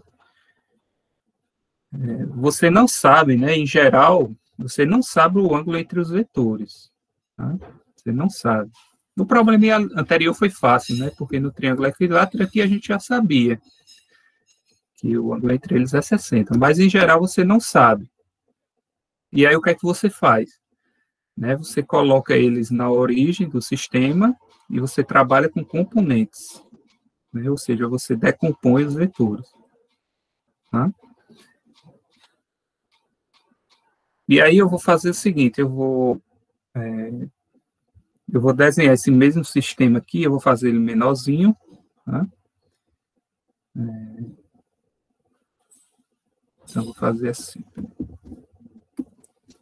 [SPEAKER 1] você não sabe, né, em geral, você não sabe o ângulo entre os vetores. Tá? Você não sabe. No problema anterior foi fácil, né, porque no triângulo equilátero aqui a gente já sabia que o ângulo entre eles é 60, mas em geral você não sabe. E aí o que é que você faz? Né, você coloca eles na origem do sistema e você trabalha com componentes. Né, ou seja, você decompõe os vetores. Tá? E aí eu vou fazer o seguinte, eu vou desenhar esse mesmo sistema aqui, eu vou fazer ele menorzinho. Tá? Então, eu vou fazer assim.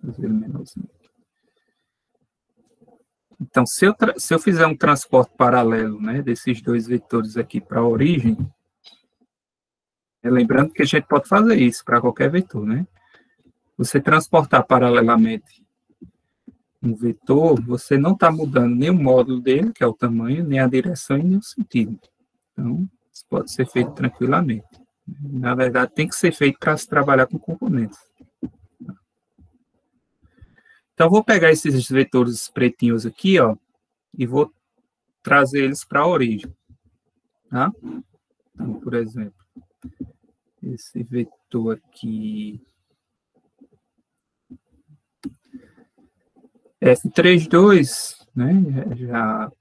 [SPEAKER 1] Fazer ele menorzinho. Então, se eu fizer um transporte paralelo, né, desses dois vetores aqui para a origem, lembrando que a gente pode fazer isso para qualquer vetor, né? Você transportar paralelamente um vetor, você não está mudando nem o módulo dele, que é o tamanho, nem a direção e nem o sentido. Então, isso pode ser feito tranquilamente. Na verdade, tem que ser feito para se trabalhar com componentes. Então, vou pegar esses vetores pretinhos aqui, ó, e vou trazer eles para a origem. Tá? Então, por exemplo, esse vetor botou aqui F32, né? Já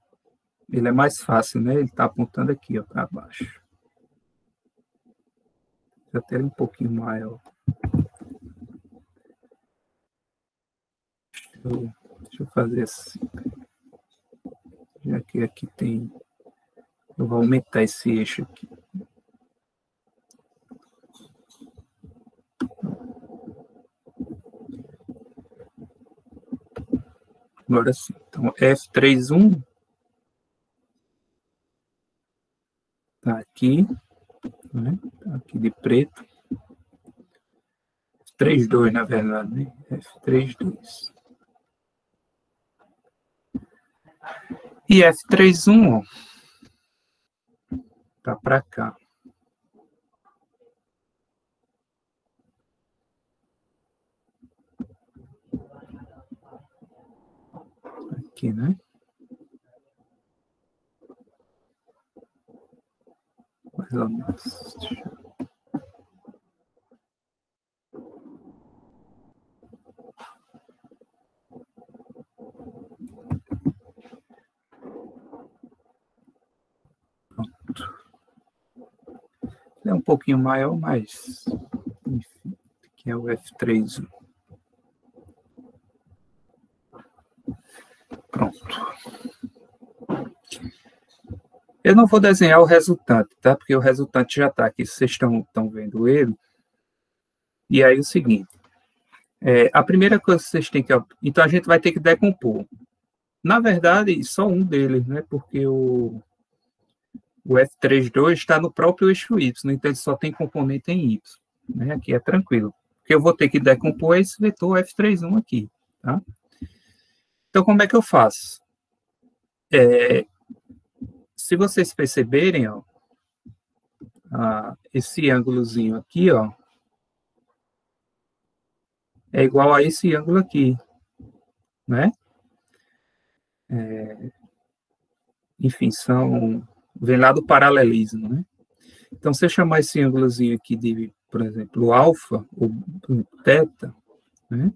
[SPEAKER 1] ele é mais fácil, né? Ele está apontando aqui, ó, para baixo. Até um pouquinho maior. Deixa eu fazer assim. Já que aqui tem... Eu vou aumentar esse eixo aqui. Agora sim. Então, F31 tá aqui, né? Tá aqui de preto. F32, na verdade, né? F32. E F31, ó, tá para cá. Aqui, né? Mais ou menos. Pronto. É um pouquinho maior, mas enfim, aqui é o F3. Pronto. Eu não vou desenhar o resultante, tá? Porque o resultante já está aqui, vocês estão vendo ele. E aí o seguinte, a primeira coisa que vocês têm que... Então a gente vai ter que decompor. Na verdade, só um deles, né? Porque o F32 está no próprio eixo Y, então ele só tem componente em Y. Né? Aqui é tranquilo. Porque eu vou ter que decompor esse vetor F31 aqui, tá? Então, como é que eu faço? Se vocês perceberem, ó, esse ângulozinho aqui, ó, é igual a esse ângulo aqui, né? Enfim, vem lá do paralelismo, né? Então, se eu chamar esse ângulozinho aqui de, por exemplo, alfa, ou teta, né?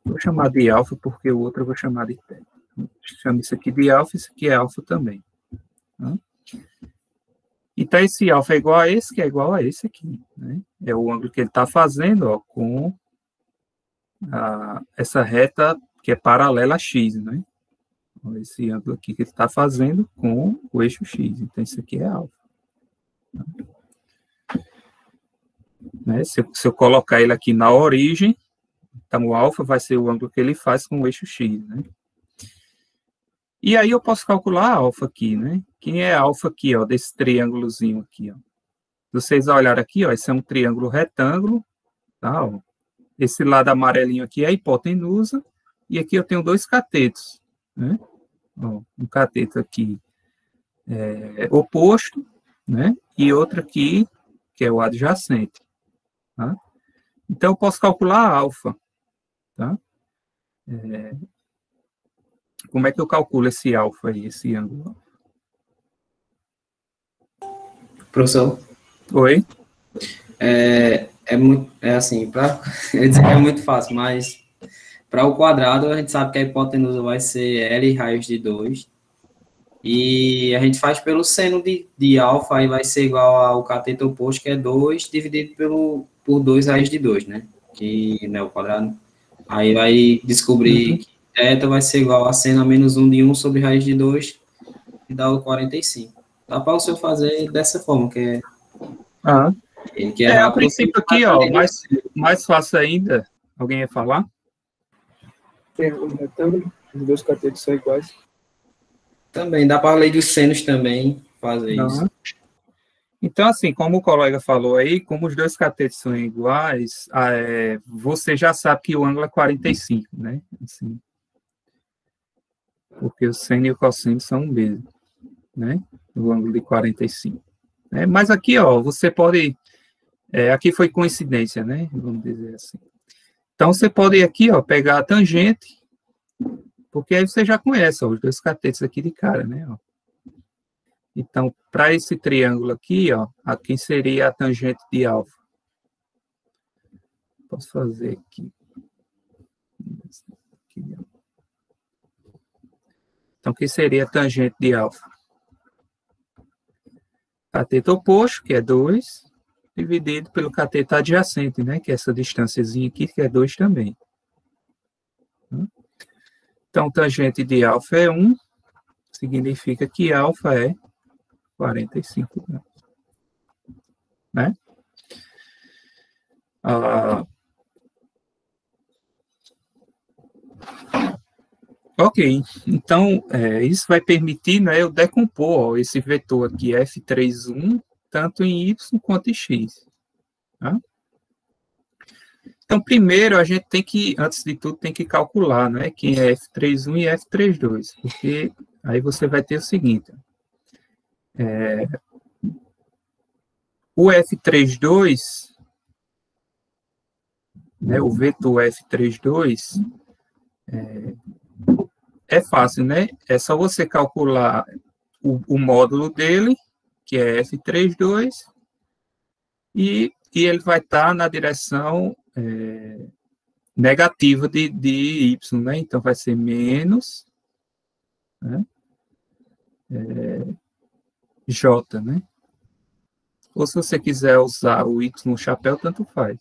[SPEAKER 1] Vou chamar de alfa, porque o outro eu vou chamar de teta. Chamo isso aqui de alfa, isso aqui é alfa também. Tá? Então, esse alfa é igual a esse, que é igual a esse aqui. Né? É o ângulo que ele está fazendo, ó, com essa reta que é paralela a x, né? Esse ângulo aqui que ele está fazendo com o eixo x. Então, isso aqui é alfa. Né? Se eu colocar ele aqui na origem, então o alfa vai ser o ângulo que ele faz com o eixo x, né? E aí eu posso calcular a alfa aqui, né? Quem é a alfa aqui, ó, desse triângulozinho aqui, ó? Vocês olharem aqui, ó, esse é um triângulo retângulo, tá? Ó. Esse lado amarelinho aqui é a hipotenusa, e aqui eu tenho dois catetos, né? Ó, um cateto aqui oposto, né? E outro aqui, que é o adjacente, tá? Então, eu posso calcular a alfa, tá? Como é que eu calculo esse alfa aí, esse ângulo?
[SPEAKER 2] Professor?
[SPEAKER 1] Oi?
[SPEAKER 2] Assim, eu dizer que é muito fácil, mas para o quadrado a gente sabe que a hipotenusa vai ser L raios de 2, e a gente faz pelo seno de alfa, aí vai ser igual ao cateto oposto, que é 2, dividido por 2 raiz de 2, né? Que não é o quadrado. Aí vai descobrir que θ vai ser igual a seno a menos 1 de 1 sobre raiz de 2, e dá o 45. Dá para o senhor fazer dessa forma, que é...
[SPEAKER 1] A princípio aqui, ó, mais fácil ainda. Alguém ia falar?
[SPEAKER 3] Tem um retângulo, os dois catetos são iguais.
[SPEAKER 2] Também, dá para a lei dos senos também fazer isso.
[SPEAKER 1] Então, assim, como o colega falou aí, como os dois catetos são iguais, você já sabe que o ângulo é 45, né? Assim, porque o seno e o cosseno são o mesmo, né? O ângulo de 45. Mas aqui, ó, você pode... aqui foi coincidência, né? Vamos dizer assim. Então, você pode aqui, ó, pegar a tangente, porque aí você já conhece, ó, os dois catetos aqui de cara, né? Ó. Então, para esse triângulo aqui, ó, aqui seria a tangente de alfa. Posso fazer aqui. Então, que seria a tangente de alfa? Cateto oposto, que é 2, dividido pelo cateto adjacente, né? Que é essa distânciazinha aqui, que é 2 também. Então, tangente de alfa é 1, significa que alfa é 45 graus. Né? Ok, então isso vai permitir, né, eu decompor ó, esse vetor aqui, F31, tanto em Y quanto em X. Tá? Então, primeiro, a gente tem que, antes de tudo, tem que calcular, né, quem é F31 e F32, porque aí você vai ter o seguinte, o F32, né, o vetor F32, é fácil, né? É só você calcular o módulo dele, que é F32, e ele vai estar na direção negativa de Y, né? Então, vai ser menos, né? J, né? Ou se você quiser usar o Y no chapéu, tanto faz.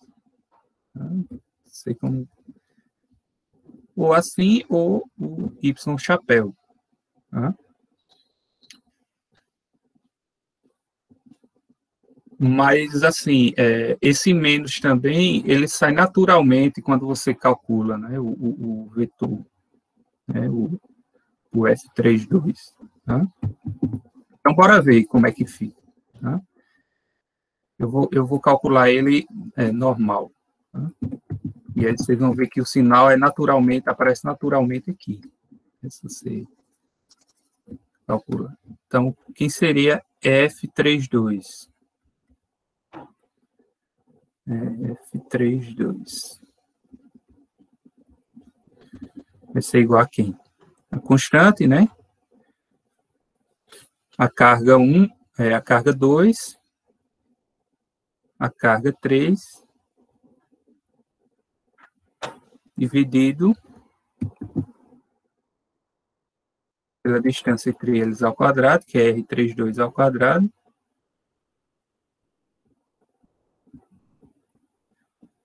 [SPEAKER 1] Tá? Não sei como... Ou assim, ou o Y chapéu. Tá? Mas, assim, esse menos também, ele sai naturalmente quando você calcula, né, o vetor, né, o F32. Tá? Então, bora ver como é que fica. Tá? Eu vou calcular ele normal. Tá? E aí vocês vão ver que o sinal aparece naturalmente aqui. Se você calcula. Então, quem seria F32? F32. Vai ser igual a quem? A constante, né? A carga 1 é a carga 2, a carga 3, dividido pela distância entre eles ao quadrado, que é R32 ao quadrado,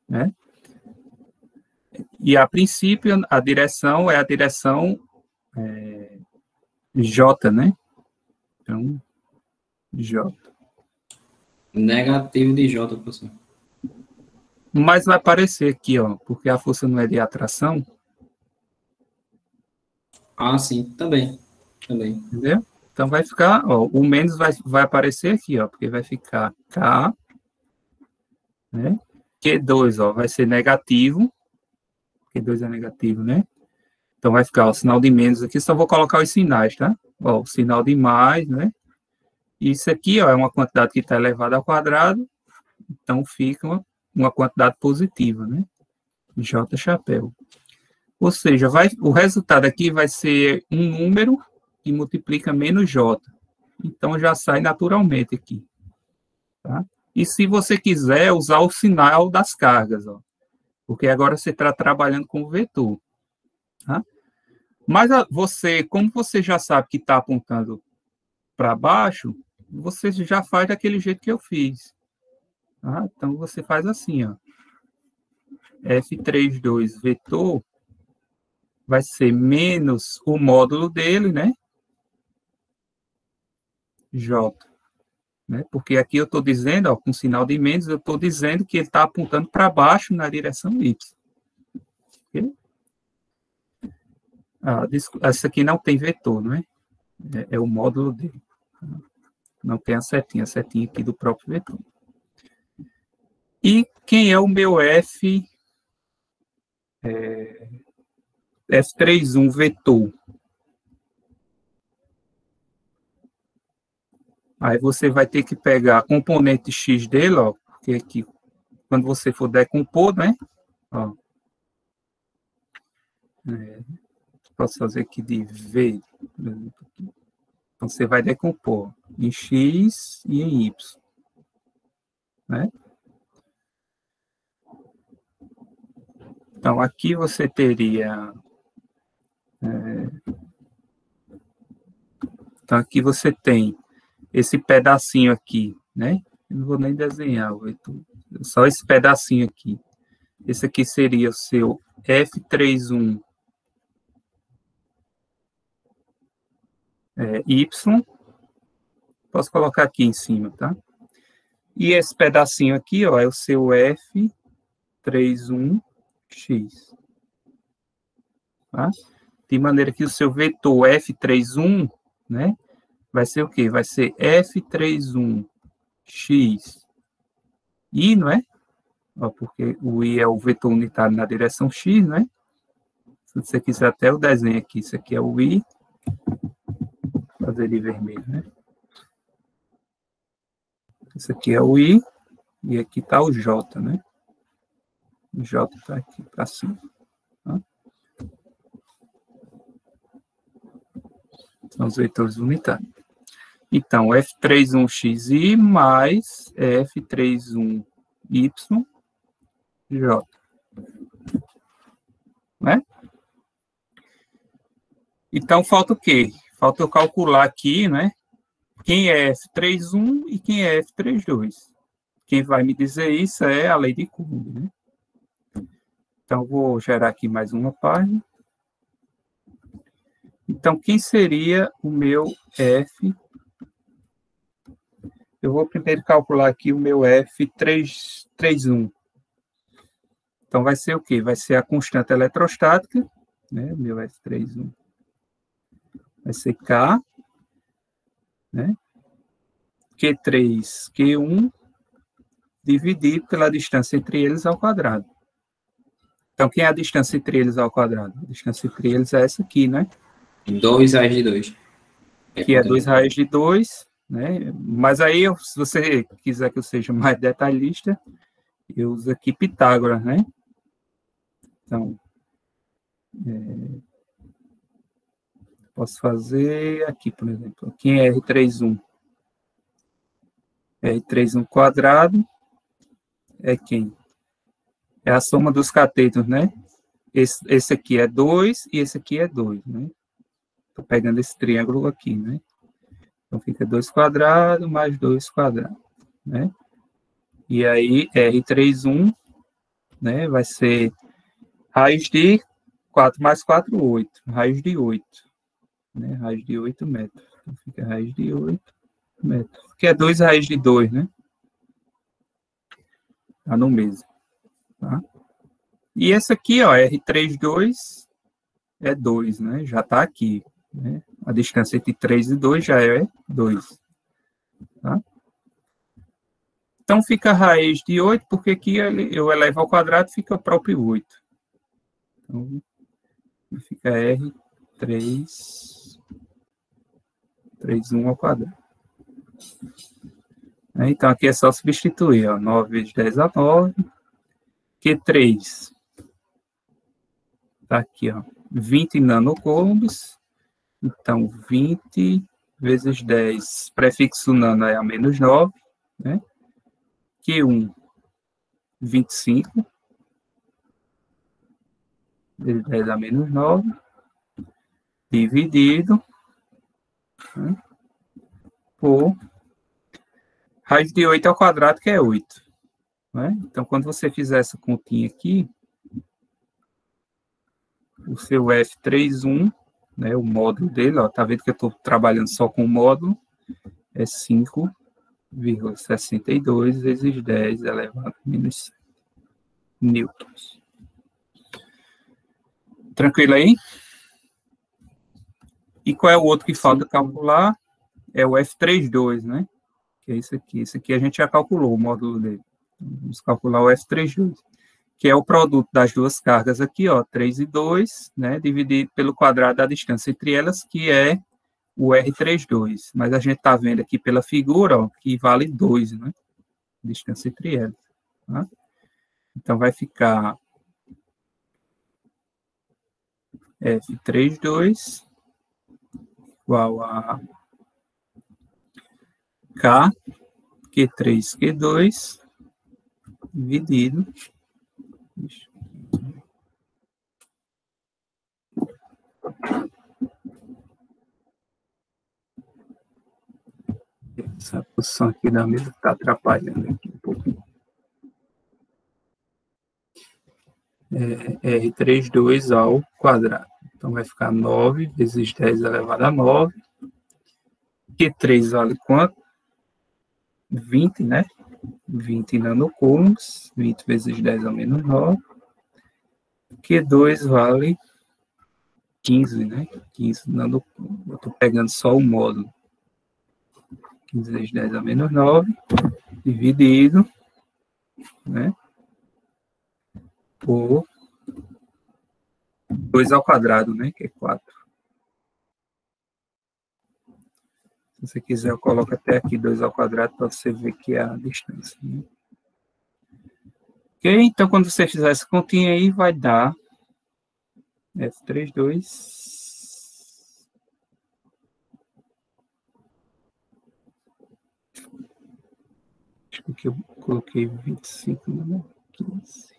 [SPEAKER 1] né? E, a princípio, a direção é a direção J, né? Então, J.
[SPEAKER 2] Negativo de J, professor.
[SPEAKER 1] Mas vai aparecer aqui, ó, porque a força não é de atração.
[SPEAKER 2] Ah, sim, também.
[SPEAKER 1] Entendeu? Então, vai ficar, ó, o menos vai aparecer aqui, ó, porque vai ficar K, né? Q2, ó, vai ser negativo. Q2 é negativo, né? Então, vai ficar o sinal de menos aqui, só vou colocar os sinais, tá? Ó, o sinal de mais, né? Isso aqui, ó, é uma quantidade que está elevada ao quadrado, então fica uma quantidade positiva, né? J chapéu. Ou seja, o resultado aqui vai ser um número que multiplica menos J. Então, já sai naturalmente aqui. Tá? E se você quiser usar o sinal das cargas, ó, porque agora você está trabalhando com o vetor. Tá? Mas como você já sabe que está apontando para baixo, você já faz daquele jeito que eu fiz. Tá? Então, você faz assim, ó. F32 vetor vai ser menos o módulo dele, né? J. Né? Porque aqui eu estou dizendo, ó, com sinal de menos, eu estou dizendo que ele está apontando para baixo na direção Y. Okay? Essa aqui não tem vetor, não é? É o módulo dele. Não tem a setinha aqui do próprio vetor. E quem é o meu F31 vetor? Aí você vai ter que pegar a componente X dele, ó, porque aqui, quando você for decompor, né? Ó, posso fazer aqui de V. Então, você vai decompor. em X e em Y, né? Então, aqui você teria... Então, aqui você tem esse pedacinho aqui, né? Eu não vou nem desenhar, só esse pedacinho aqui. Esse aqui seria o seu F31 Y. Posso colocar aqui em cima, tá? E esse pedacinho aqui, ó, é o seu F31X. Tá? De maneira que o seu vetor F31, né? Vai ser o quê? Vai ser F31X. I, não é? Ó, porque o I é o vetor unitário na direção X, né? Se você quiser até o desenho aqui, isso aqui é o I. Vou fazer de vermelho, né? Isso aqui é o I. E aqui está o J, né? O J está aqui para cima. Tá? São os vetores unitários. Então, F31XI mais F31YJ. Né? Então, falta o quê? Falta eu calcular aqui, né? Quem é F31 e quem é F32. Quem vai me dizer isso é a lei de Coulomb, né? Então, vou gerar aqui mais uma página. Então, quem seria o meu F? Eu vou primeiro calcular aqui o meu F31. Então, vai ser o quê? Vai ser a constante eletrostática, né? O meu F31. Vai ser K, né? Q3, Q1, dividido pela distância entre eles ao quadrado. Então, quem é a distância entre eles ao quadrado? A distância entre eles é essa aqui, né?
[SPEAKER 2] 2 raiz de 2.
[SPEAKER 1] Que é 2 raiz de 2, né? Mas aí, se você quiser que eu seja mais detalhista, eu uso aqui Pitágoras, né? Então, posso fazer aqui, por exemplo. Quem é R31? R31 quadrado é quem? É a soma dos catetos, né? Esse aqui é 2 e esse aqui é 2, né? Estou pegando esse triângulo aqui, né? Então, fica 2 quadrado mais 2 quadrado, né? E aí, R31, né? Vai ser raiz de 4 mais 4, 8. Raiz de 8, né? Raiz de 8 metros. Então, fica raiz de 8 metros. Que é 2 raiz de 2, né? Tá no mesmo, tá? E esse aqui, ó, R32 é 2, né? Já tá aqui, né? A distância entre 3 e 2 já é 2, tá? Então, fica raiz de 8, porque aqui eu elevo ao quadrado, fica o próprio 8. Então, fica R31 ao quadrado. Então, aqui é só substituir, ó, 9 vezes 10 a 9, Q3 tá aqui, ó, 20 nanocoulombs, então 20 vezes 10, prefixo nano é a menos 9, né? Q1, 25, vezes 10 a menos 9, dividido, né, por raiz de 8 ao quadrado, que é 8. Né? Então, quando você fizer essa continha aqui, o seu F31, né, o módulo dele, ó, tá vendo que eu estou trabalhando só com o módulo, é 5,62 vezes 10 elevado a menos 7 newtons. Tranquilo aí? E qual é o outro que falta calcular? É o F32, né? Que é isso aqui. Esse aqui a gente já calculou o módulo dele. Vamos calcular o F32, que é o produto das duas cargas aqui, ó, 3 e 2, né, dividido pelo quadrado da distância entre elas, que é o R32. Mas a gente está vendo aqui pela figura, ó, que vale 2, né, distância entre elas. Tá? Então, vai ficar F32 igual a K, Q3, Q2, dividido. Essa posição aqui da mesa está atrapalhando aqui um pouquinho. R32 ao quadrado. Então, vai ficar 9 vezes 10 elevado a 9. Q3 vale quanto? 20, né? 20 nanocoulombs. 20 vezes 10 ao menos 9. Q2 vale 15, né? 15 nanocoulombs. Eu estou pegando só o módulo. 15 vezes 10 ao menos 9. Dividido, né? Por 2 ao quadrado, né? Que é 4. Se você quiser, eu coloco até aqui 2 ao quadrado para você ver que é a distância. Né? Ok? Então, quando você fizer essa continha aí, vai dar F32. Acho que eu coloquei 25, né? 15.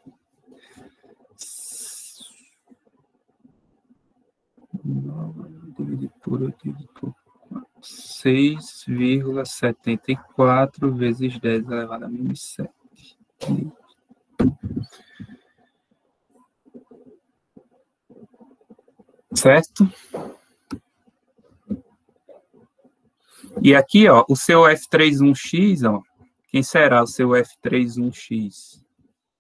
[SPEAKER 1] 9 dividido por 8 dividido por 4. 6,74 vezes 10 elevado a menos 7. Certo? E aqui, ó, o seu F31X, ó, quem será o seu F31X?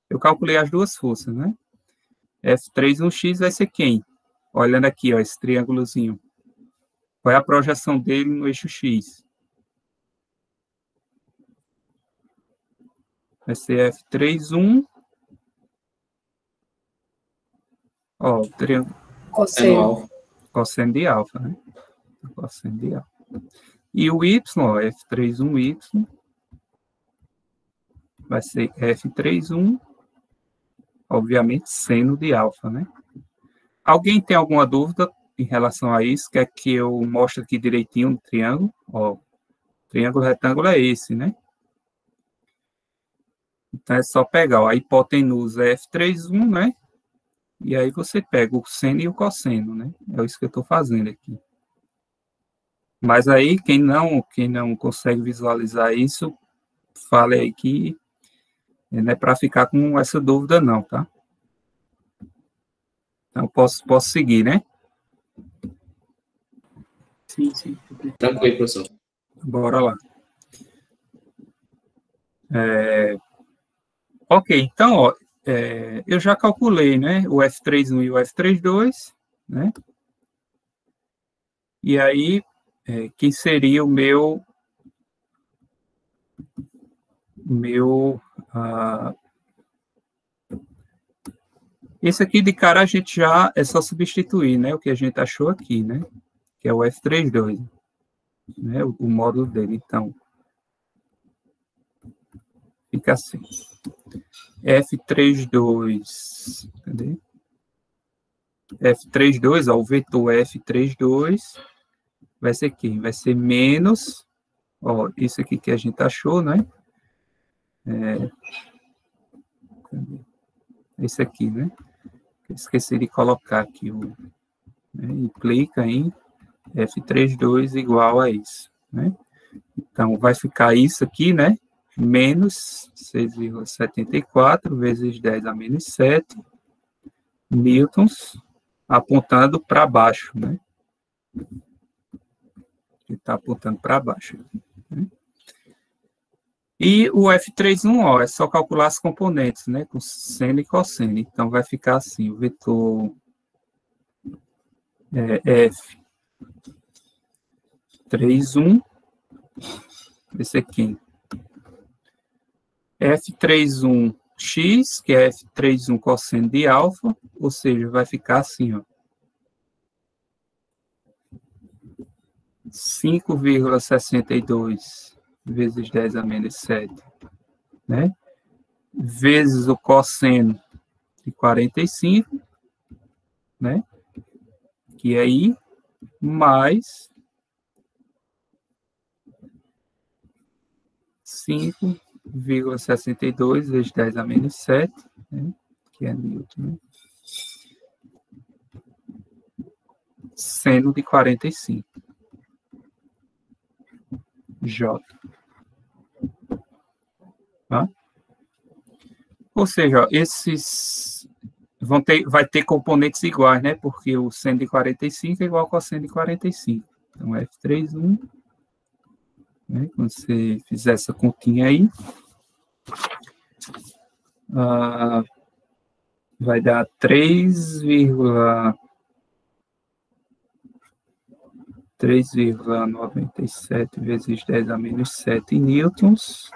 [SPEAKER 1] Eu calculei as duas forças, né? F31X vai ser quem? Olhando aqui, ó, esse triângulozinho. Qual é a projeção dele no eixo X? Vai ser F31. Ó, o triângulo.
[SPEAKER 4] Cosseno.
[SPEAKER 1] Cosseno de alfa, né? Cosseno de alfa. E o Y, ó, F31Y, vai ser F31, obviamente, seno de alfa, né? Alguém tem alguma dúvida em relação a isso? Quer que eu mostre aqui direitinho o triângulo? Ó, o triângulo retângulo é esse, né? Então, é só pegar, ó, a hipotenusa é F31, né? E aí você pega o seno e o cosseno, né? É isso que eu estou fazendo aqui. Mas aí, quem não consegue visualizar isso, fale aí que não é para ficar com essa dúvida não, tá? Então, posso seguir, né?
[SPEAKER 3] Sim, sim.
[SPEAKER 2] Tranquilo, professor.
[SPEAKER 1] Bora lá. Ok, então, ó, eu já calculei, né? O F31 e o F32, né? E aí, quem seria o meu esse aqui de cara a gente já é só substituir, né? O que a gente achou aqui, né? Que é o F32, né? O módulo dele. Então, fica assim. F32, cadê? F32, ó, o vetor F32 vai ser quem? Vai ser menos, ó, isso aqui que a gente achou, né? Esse aqui, né? Esqueci de colocar aqui né? Implica em F32 igual a isso, né? Então, vai ficar isso aqui, né? Menos 6,74 vezes 10 a menos 7 newtons, apontando para baixo, né? Ele está apontando para baixo. Né? E o F31, ó, é só calcular as componentes, né? Com seno e cosseno. Então, vai ficar assim, o vetor F31, esse aqui, F31x, que é F31 cosseno de alfa, ou seja, vai ficar assim, ó. 5,62 vezes 10 a menos 7, né? Vezes o cosseno de 45, né? Que é I, mais 5,62 vezes 10 a menos 7, né? Que é Newton, né? Seno de 45. J. Tá? Ou seja, ó, esses vai ter componentes iguais, né? Porque o seno de 45 é igual ao cosseno de 45. Então, F31, né? Quando você fizer essa continha aí, vai dar 3,97 vezes 10 a menos 7 newtons.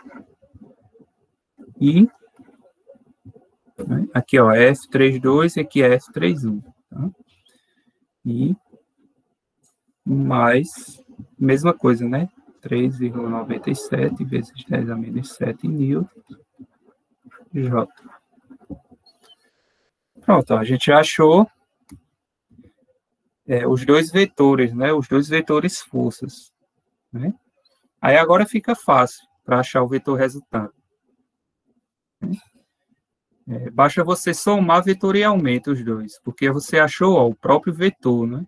[SPEAKER 1] E né, aqui, ó, F32 e aqui é F31. Tá? E mais, mesma coisa, né? 3,97 vezes 10 a menos 7 newtons. J. Pronto, ó, a gente já achou os dois vetores, né? Os dois vetores forças, né? Aí agora fica fácil para achar o vetor resultante. Basta você somar vetorialmente os dois, porque você achou ó, o próprio vetor, né?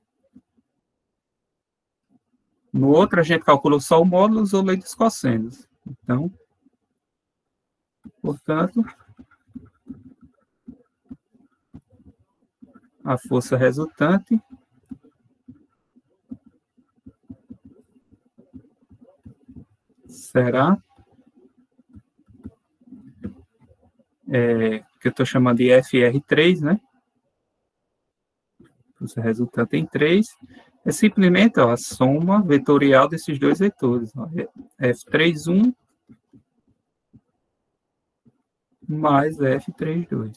[SPEAKER 1] No outro, a gente calculou só o módulo e usou lei dos cossenos. Então, portanto, a força resultante será que eu estou chamando de FR3, né? Força resultante em 3 é simplesmente ó, a soma vetorial desses dois vetores. Ó, F31 mais F32.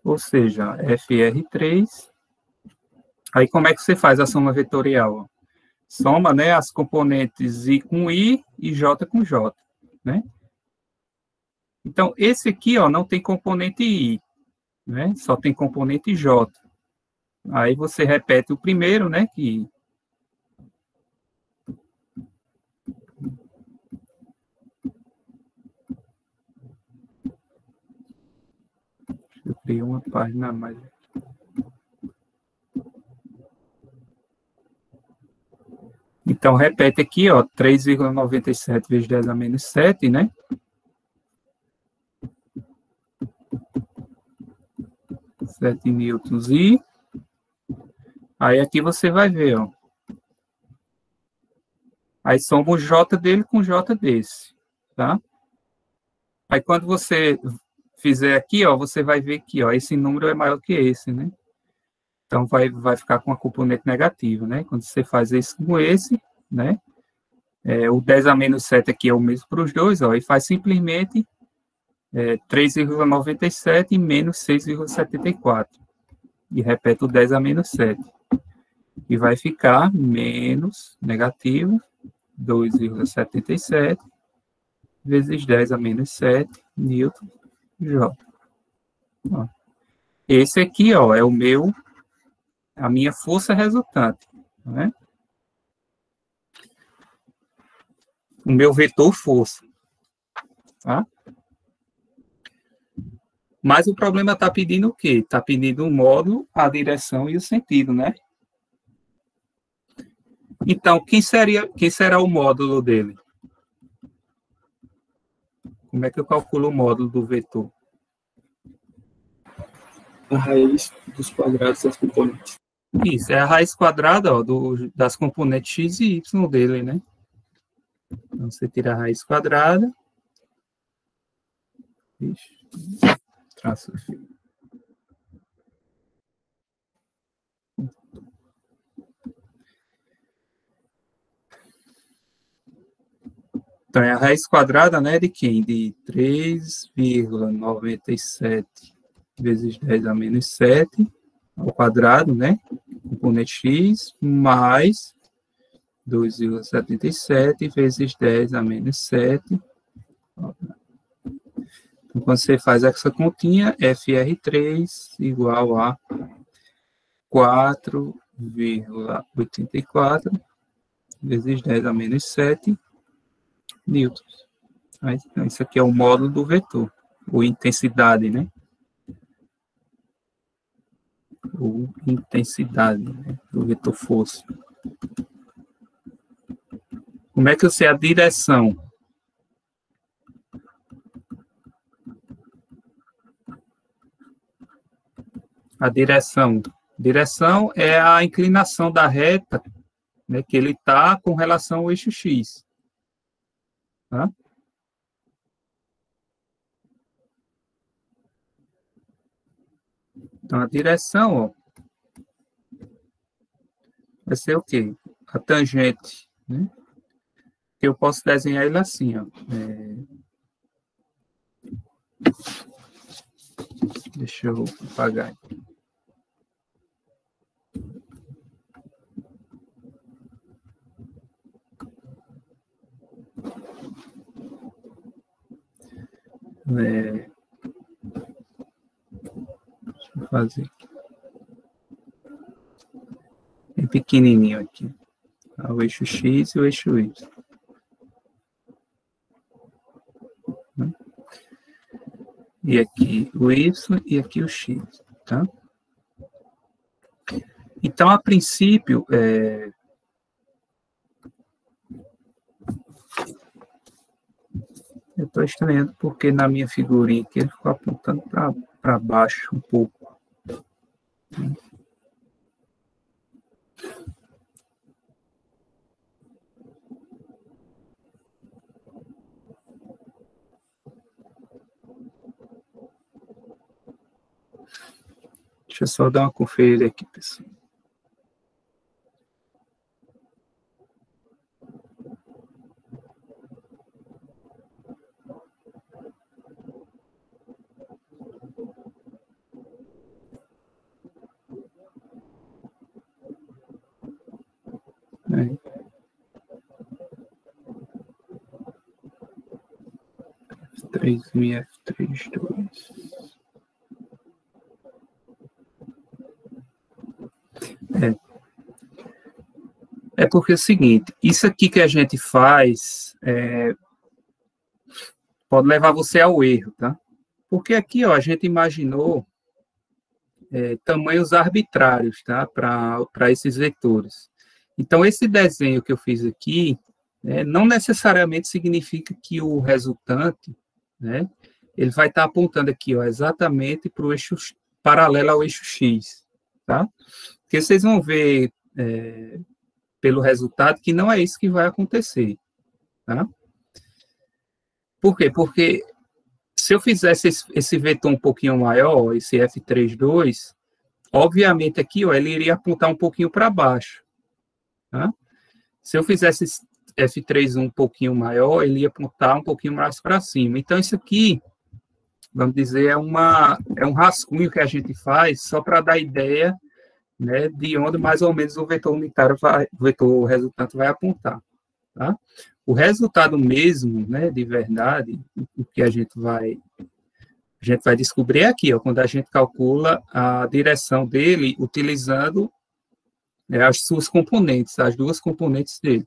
[SPEAKER 1] Ou seja, FR3. Aí como é que você faz a soma vetorial? Ó? Soma, né, as componentes I com I e J com J, né? Então, esse aqui, ó, não tem componente I, né? Só tem componente J. Aí você repete o primeiro, né, que eu criei uma página a mais. Então, repete aqui, ó, 3,97 vezes 10 a menos 7, né? Sete newtons e... Aí aqui você vai ver, ó. Aí soma o J dele com o J desse, tá? Aí quando você fizer aqui, ó, você vai ver que, ó, esse número é maior que esse, né? Então, vai ficar com a componente negativa, né? Quando você faz isso com esse, né? O 10 a menos 7 aqui é o mesmo para os dois, ó, e faz simplesmente 3,97 menos 6,74. E repete o 10 a menos 7. E vai ficar menos negativo 2,77 vezes 10 a menos 7 newton J. Ó. Esse aqui, ó, é a minha força resultante, né? O meu vetor força, tá? Mas o problema está pedindo o quê? Está pedindo o módulo, a direção e o sentido, né? Então, quem será o módulo dele? Como é que eu calculo o módulo do vetor?
[SPEAKER 3] A raiz dos quadrados das componentes.
[SPEAKER 1] Isso, é a raiz quadrada ó, das componentes x e y dele, né? Então, você tira a raiz quadrada. Traço aqui. Então, é a raiz quadrada, né, de quem? De 3,97 vezes 10 a menos 7 ao quadrado, né? Componente x, mais 2,77 vezes 10 a menos 7. Então, quando você faz essa continha, FR3 igual a 4,84 vezes 10 a menos 7 newtons. Aí, então, isso aqui é o módulo do vetor, ou intensidade, né? Ou intensidade, né? Do vetor força. Como é que eu sei a direção? A direção. Direção é a inclinação da reta, né, que ele está com relação ao eixo X. Tá? Então, a direção, ó, vai ser o quê? A tangente, né? Eu posso desenhar ele assim, ó. Deixa eu apagar. Deixa eu fazer aqui. Bem pequenininho aqui. O eixo X e o eixo Y. E aqui o Y e aqui o X, tá? Então, a princípio, eu estou estranhando porque na minha figurinha aqui ele ficou apontando para baixo um pouco. Deixa eu só dar uma conferida aqui, pessoal. F3 e F3, 2. É porque é o seguinte, isso aqui que a gente faz pode levar você ao erro, tá? Porque aqui, ó, a gente imaginou tamanhos arbitrários, tá? Para esses vetores. Então, esse desenho que eu fiz aqui, não necessariamente significa que o resultante, né, ele vai estar apontando aqui, ó, exatamente para o eixo paralelo ao eixo X, tá? Porque vocês vão ver pelo resultado que não é isso que vai acontecer, tá? Por quê? Porque se eu fizesse esse vetor um pouquinho maior, esse F32, obviamente aqui, ó, ele iria apontar um pouquinho para baixo, tá? Se eu fizesse esse F3 um pouquinho maior, ele ia apontar um pouquinho mais para cima. Então, isso aqui, vamos dizer, é um rascunho que a gente faz só para dar ideia, né, de onde mais ou menos o vetor unitário o vetor resultante vai apontar, tá? O resultado mesmo, né, de verdade, o que a gente vai descobrir aqui, ó, quando a gente calcula a direção dele utilizando as suas componentes, as duas componentes dele,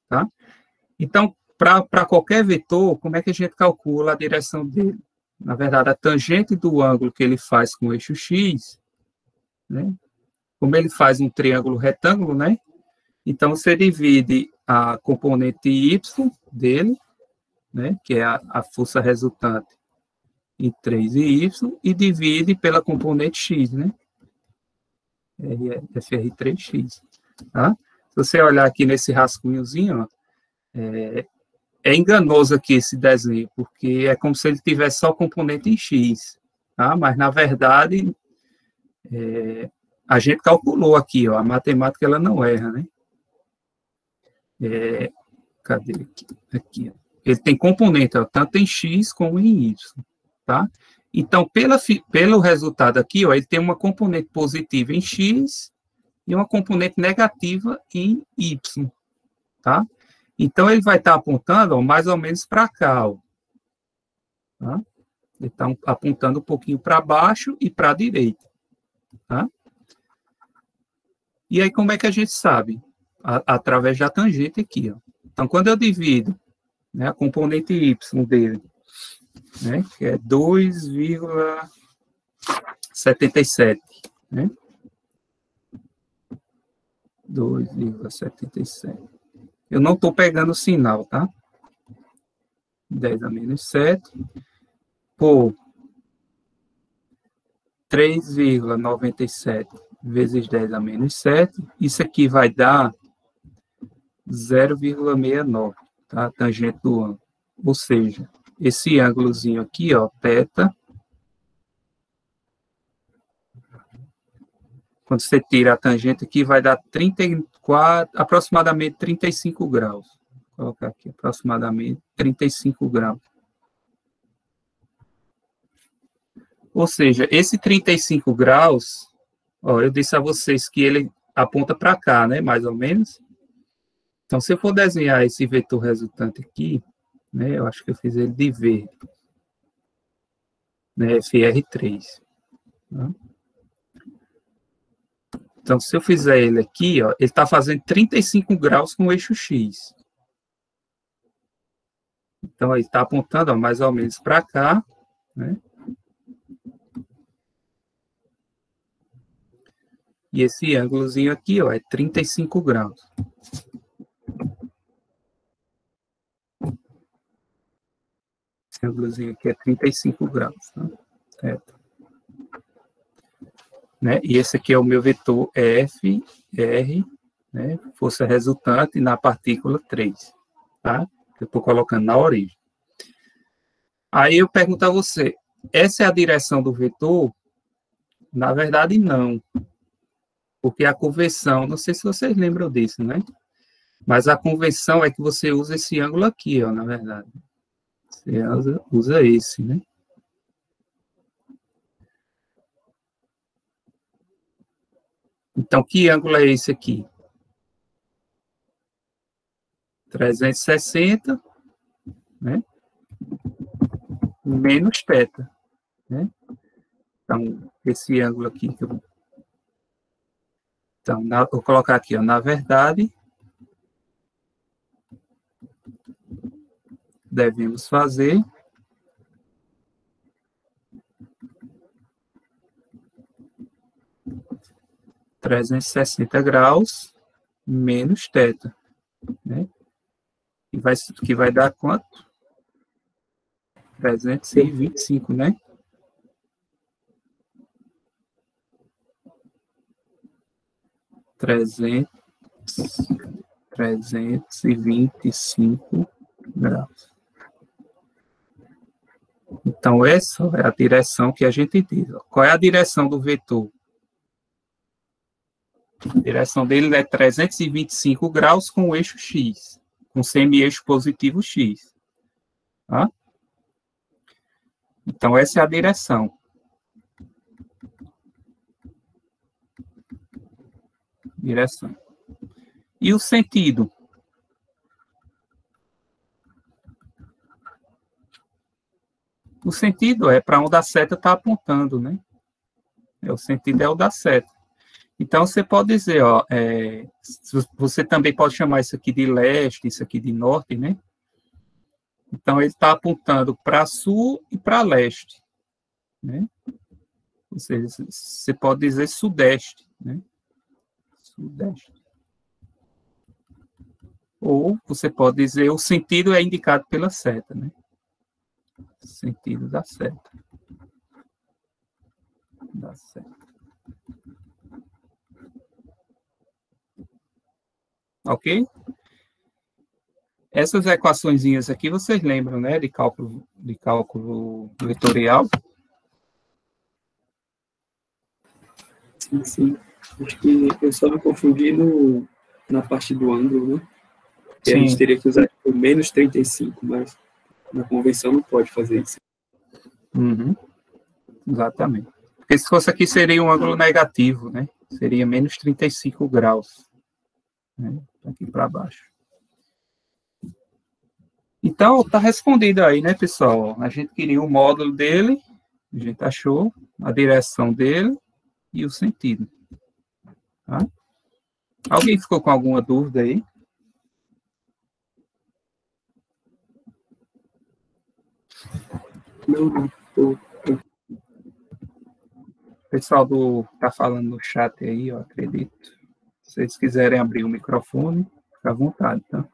[SPEAKER 1] tá? Então, para qualquer vetor, como é que a gente calcula a direção dele? Na verdade, a tangente do ângulo que ele faz com o eixo X, né? Como ele faz um triângulo retângulo, né? Então, você divide a componente Y dele, né? Que é a força resultante, em 3y, e divide pela componente X, né? FR3X, tá? Se você olhar aqui nesse rascunhozinho, ó, é enganoso aqui esse desenho, porque é como se ele tivesse só componente em X, tá? Mas, na verdade, a gente calculou aqui, ó, a matemática ela não erra, né? Cadê aqui? Aqui, ó. Ele tem componente, ó, tanto em X como em Y, tá? Então, pelo resultado aqui, ó, ele tem uma componente positiva em X e uma componente negativa em Y, tá? Então, ele vai estar apontando, ó, mais ou menos para cá, ó, tá? Ele está apontando um pouquinho para baixo e para a direita, tá? E aí, como é que a gente sabe? Através da tangente aqui, ó. Então, quando eu divido né, a componente y dele, né, que é 2,77, né? 2,77. Eu não estou pegando o sinal, tá? 10 a menos 7 por 3,97 vezes 10 a menos 7. Isso aqui vai dar 0,69, tá? A tangente do ângulo. Ou seja, esse ângulozinho aqui, ó, θ, quando você tira a tangente aqui, vai dar 34, aproximadamente 35 graus. Vou colocar aqui, aproximadamente 35 graus. Ou seja, esse 35 graus, ó, eu disse a vocês que ele aponta para cá, né, mais ou menos. Então, se eu for desenhar esse vetor resultante aqui, né, eu acho que eu fiz ele de verde, né, FR3. Tá? Então, se eu fizer ele aqui, ó, ele está fazendo 35 graus com o eixo X. Então, ele está apontando, ó, mais ou menos para cá, né? E esse ângulozinho aqui, ó, é 35 graus. Esse ângulozinho aqui é 35 graus, tá? Certo. Né? E esse aqui é o meu vetor F, R, né? Força resultante na partícula 3, tá? Que eu estou colocando na origem. Aí eu pergunto a você, essa é a direção do vetor? Na verdade, não. Porque a convenção, não sei se vocês lembram disso, né? Mas a convenção é que você usa esse ângulo aqui, ó, na verdade. Você usa esse, né? Então, que ângulo é esse aqui? 360, né? Menos θ, né? Então, esse ângulo aqui que eu... Então, vou colocar aqui, ó, na verdade, devemos fazer 360 graus menos θ, né? Que vai dar quanto? 325, né? Trezentos e 325 graus. Então, essa é a direção que a gente diz. Qual é a direção do vetor? A direção dele é 325 graus com o eixo X, com semi-eixo positivo X. Tá? Então, essa é a direção. Direção. E o sentido? O sentido é para onde a seta está apontando, né? O sentido é o da seta. Então, você pode dizer, ó, você também pode chamar isso aqui de leste, isso aqui de norte, né? Então, ele está apontando para sul e para leste, né? Ou seja, você pode dizer sudeste, né? Sudeste. Ou você pode dizer, o sentido é indicado pela seta, né? Sentido da seta. Da seta. Ok? Essas equaçõezinhas aqui, vocês lembram, né? De cálculo vetorial?
[SPEAKER 3] Sim, sim. Acho que eu só me confundi na parte do ângulo, né? Que a gente teria que usar tipo, menos 35, mas na convenção não pode fazer isso.
[SPEAKER 1] Uhum. Exatamente. Porque se fosse aqui, seria um ângulo negativo, né? Seria menos 35 graus. Né? Aqui para baixo. Então, tá respondido aí, né, pessoal? A gente queria o módulo dele, a gente achou, a direção dele e o sentido. Tá? Alguém ficou com alguma dúvida aí?
[SPEAKER 3] Não. Tô.
[SPEAKER 1] O pessoal tá falando no chat aí, eu acredito. Se vocês quiserem abrir o microfone, fica à vontade, tá?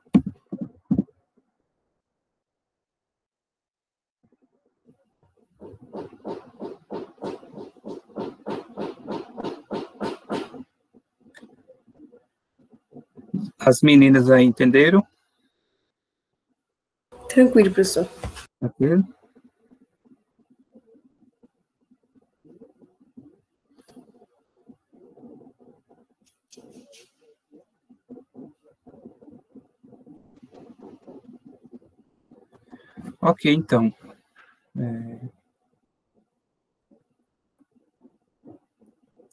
[SPEAKER 1] As meninas aí entenderam?
[SPEAKER 4] Tranquilo, professor.
[SPEAKER 1] Tranquilo? Ok, então.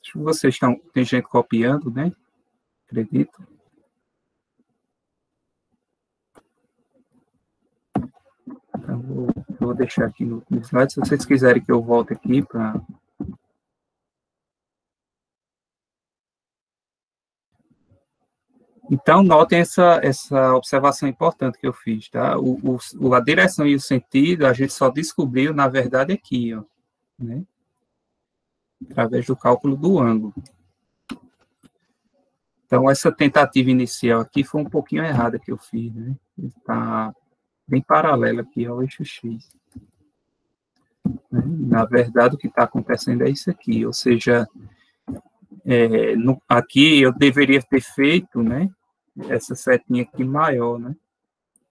[SPEAKER 1] Acho que vocês estão. Tem gente copiando, né? Acredito. Então, vou deixar aqui no slide. Se vocês quiserem que eu volte aqui para. Então, notem essa observação importante que eu fiz, tá? A direção e o sentido, a gente só descobriu, na verdade, aqui, ó, né? Através do cálculo do ângulo. Então, essa tentativa inicial aqui foi um pouquinho errada que eu fiz, né? Está bem paralela aqui ao eixo X. Na verdade, o que está acontecendo é isso aqui, ou seja, aqui eu deveria ter feito, né, essa setinha aqui maior, né?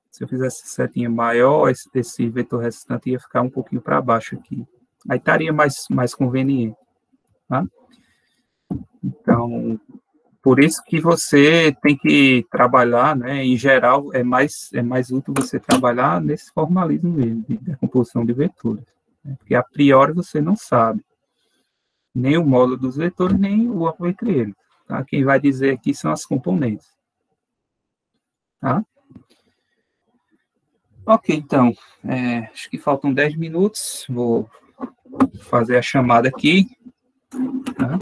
[SPEAKER 1] Se eu fizesse essa setinha maior, esse vetor restante ia ficar um pouquinho para baixo aqui. Aí estaria mais conveniente, tá? Então, por isso que você tem que trabalhar, né, em geral, é mais útil você trabalhar nesse formalismo mesmo, de decomposição de vetores, né? Porque a priori você não sabe nem o módulo dos vetores, nem o ângulo entre eles, tá? Quem vai dizer aqui são as componentes, tá? Ok, então, acho que faltam 10 minutos, vou fazer a chamada aqui, tá?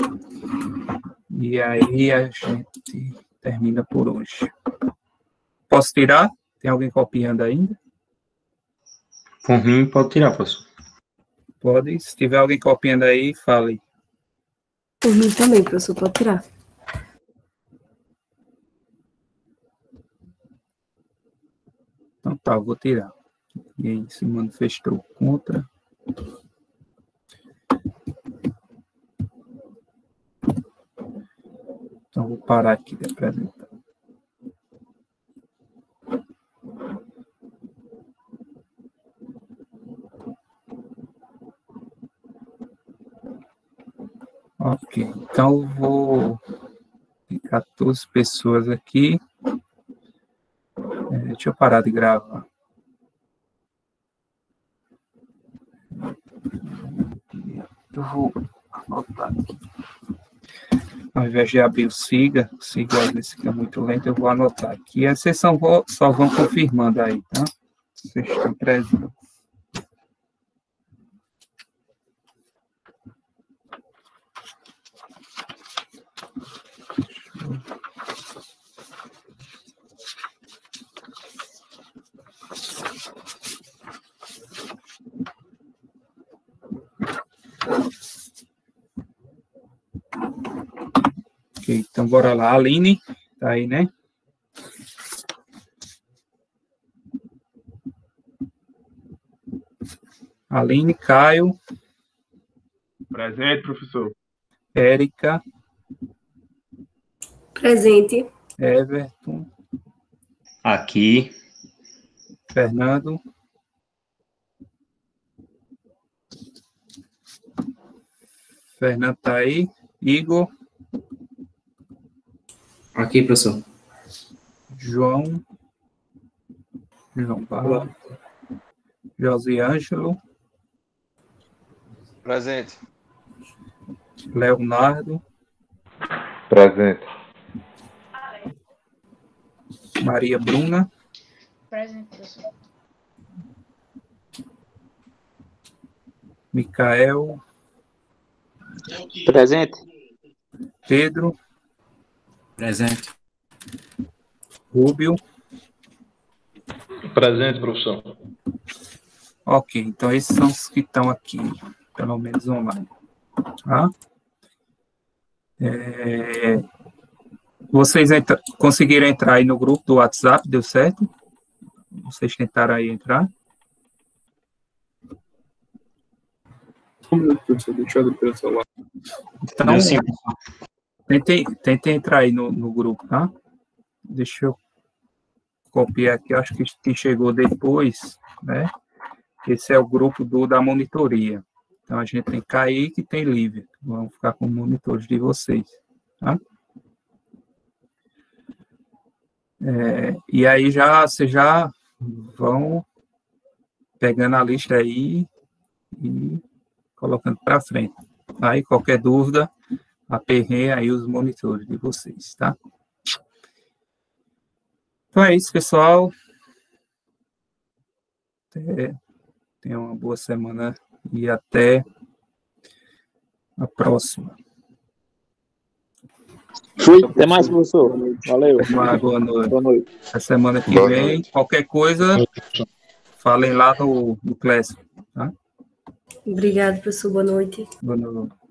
[SPEAKER 1] E aí a gente termina por hoje. Posso tirar? Tem alguém copiando ainda?
[SPEAKER 5] Por mim, pode tirar, professor.
[SPEAKER 1] Pode. Se tiver alguém copiando aí, fale.
[SPEAKER 4] Por mim também, professor, pode tirar.
[SPEAKER 1] Então tá, eu vou tirar. E aí se manifestou contra. Então vou parar aqui de apresentar. Ok, então eu vou... Tem 14 pessoas aqui. Deixa eu parar de gravar. Eu vou anotar aqui. Ao invés de abrir o siga às vezes fica muito lento, eu vou anotar aqui. A sessão só vão confirmando aí, tá? Vocês estão presentes. Ok, então bora lá. Aline, tá aí, né? Aline, Caio.
[SPEAKER 8] Presente, professor.
[SPEAKER 1] Érica.
[SPEAKER 4] Presente.
[SPEAKER 1] Everton.
[SPEAKER 5] Aqui.
[SPEAKER 1] Fernando. Fernando tá aí. Igor.
[SPEAKER 2] Aqui, professor.
[SPEAKER 1] João Barros. Josiângelo.
[SPEAKER 9] Presente.
[SPEAKER 1] Leonardo.
[SPEAKER 8] Presente.
[SPEAKER 1] Maria Bruna.
[SPEAKER 6] Presente, professor.
[SPEAKER 1] Micael.
[SPEAKER 9] Presente.
[SPEAKER 1] Pedro.
[SPEAKER 2] Presente.
[SPEAKER 1] Rúbio.
[SPEAKER 8] Presente, professor.
[SPEAKER 1] Ok, então esses são os que estão aqui, pelo menos online. Tá? Vocês conseguiram entrar aí no grupo do WhatsApp, deu certo? Vocês tentaram aí entrar?
[SPEAKER 3] Um minuto, professor, deixa eu abrir pelo celular.
[SPEAKER 1] Então,
[SPEAKER 5] Deu sim.
[SPEAKER 1] tentem entrar aí no grupo, tá? Deixa eu copiar aqui, acho que chegou depois, né? Esse é o grupo da monitoria. Então, a gente tem Kaique e tem Lívia. Vamos ficar como monitores de vocês, tá? E aí, vocês já vão pegando a lista aí e colocando para frente. Aí, qualquer dúvida, aperreiem aí os monitores de vocês, tá? Então é isso, pessoal. Tenham uma boa semana e até a próxima.
[SPEAKER 9] Fui. Até mais, professor. Valeu.
[SPEAKER 1] Boa noite.
[SPEAKER 9] Boa noite.
[SPEAKER 1] A semana que
[SPEAKER 8] Boa
[SPEAKER 1] vem,
[SPEAKER 8] noite.
[SPEAKER 1] qualquer coisa, falem lá no Classic, tá?
[SPEAKER 4] Obrigada, professor. Boa noite.
[SPEAKER 1] Boa noite.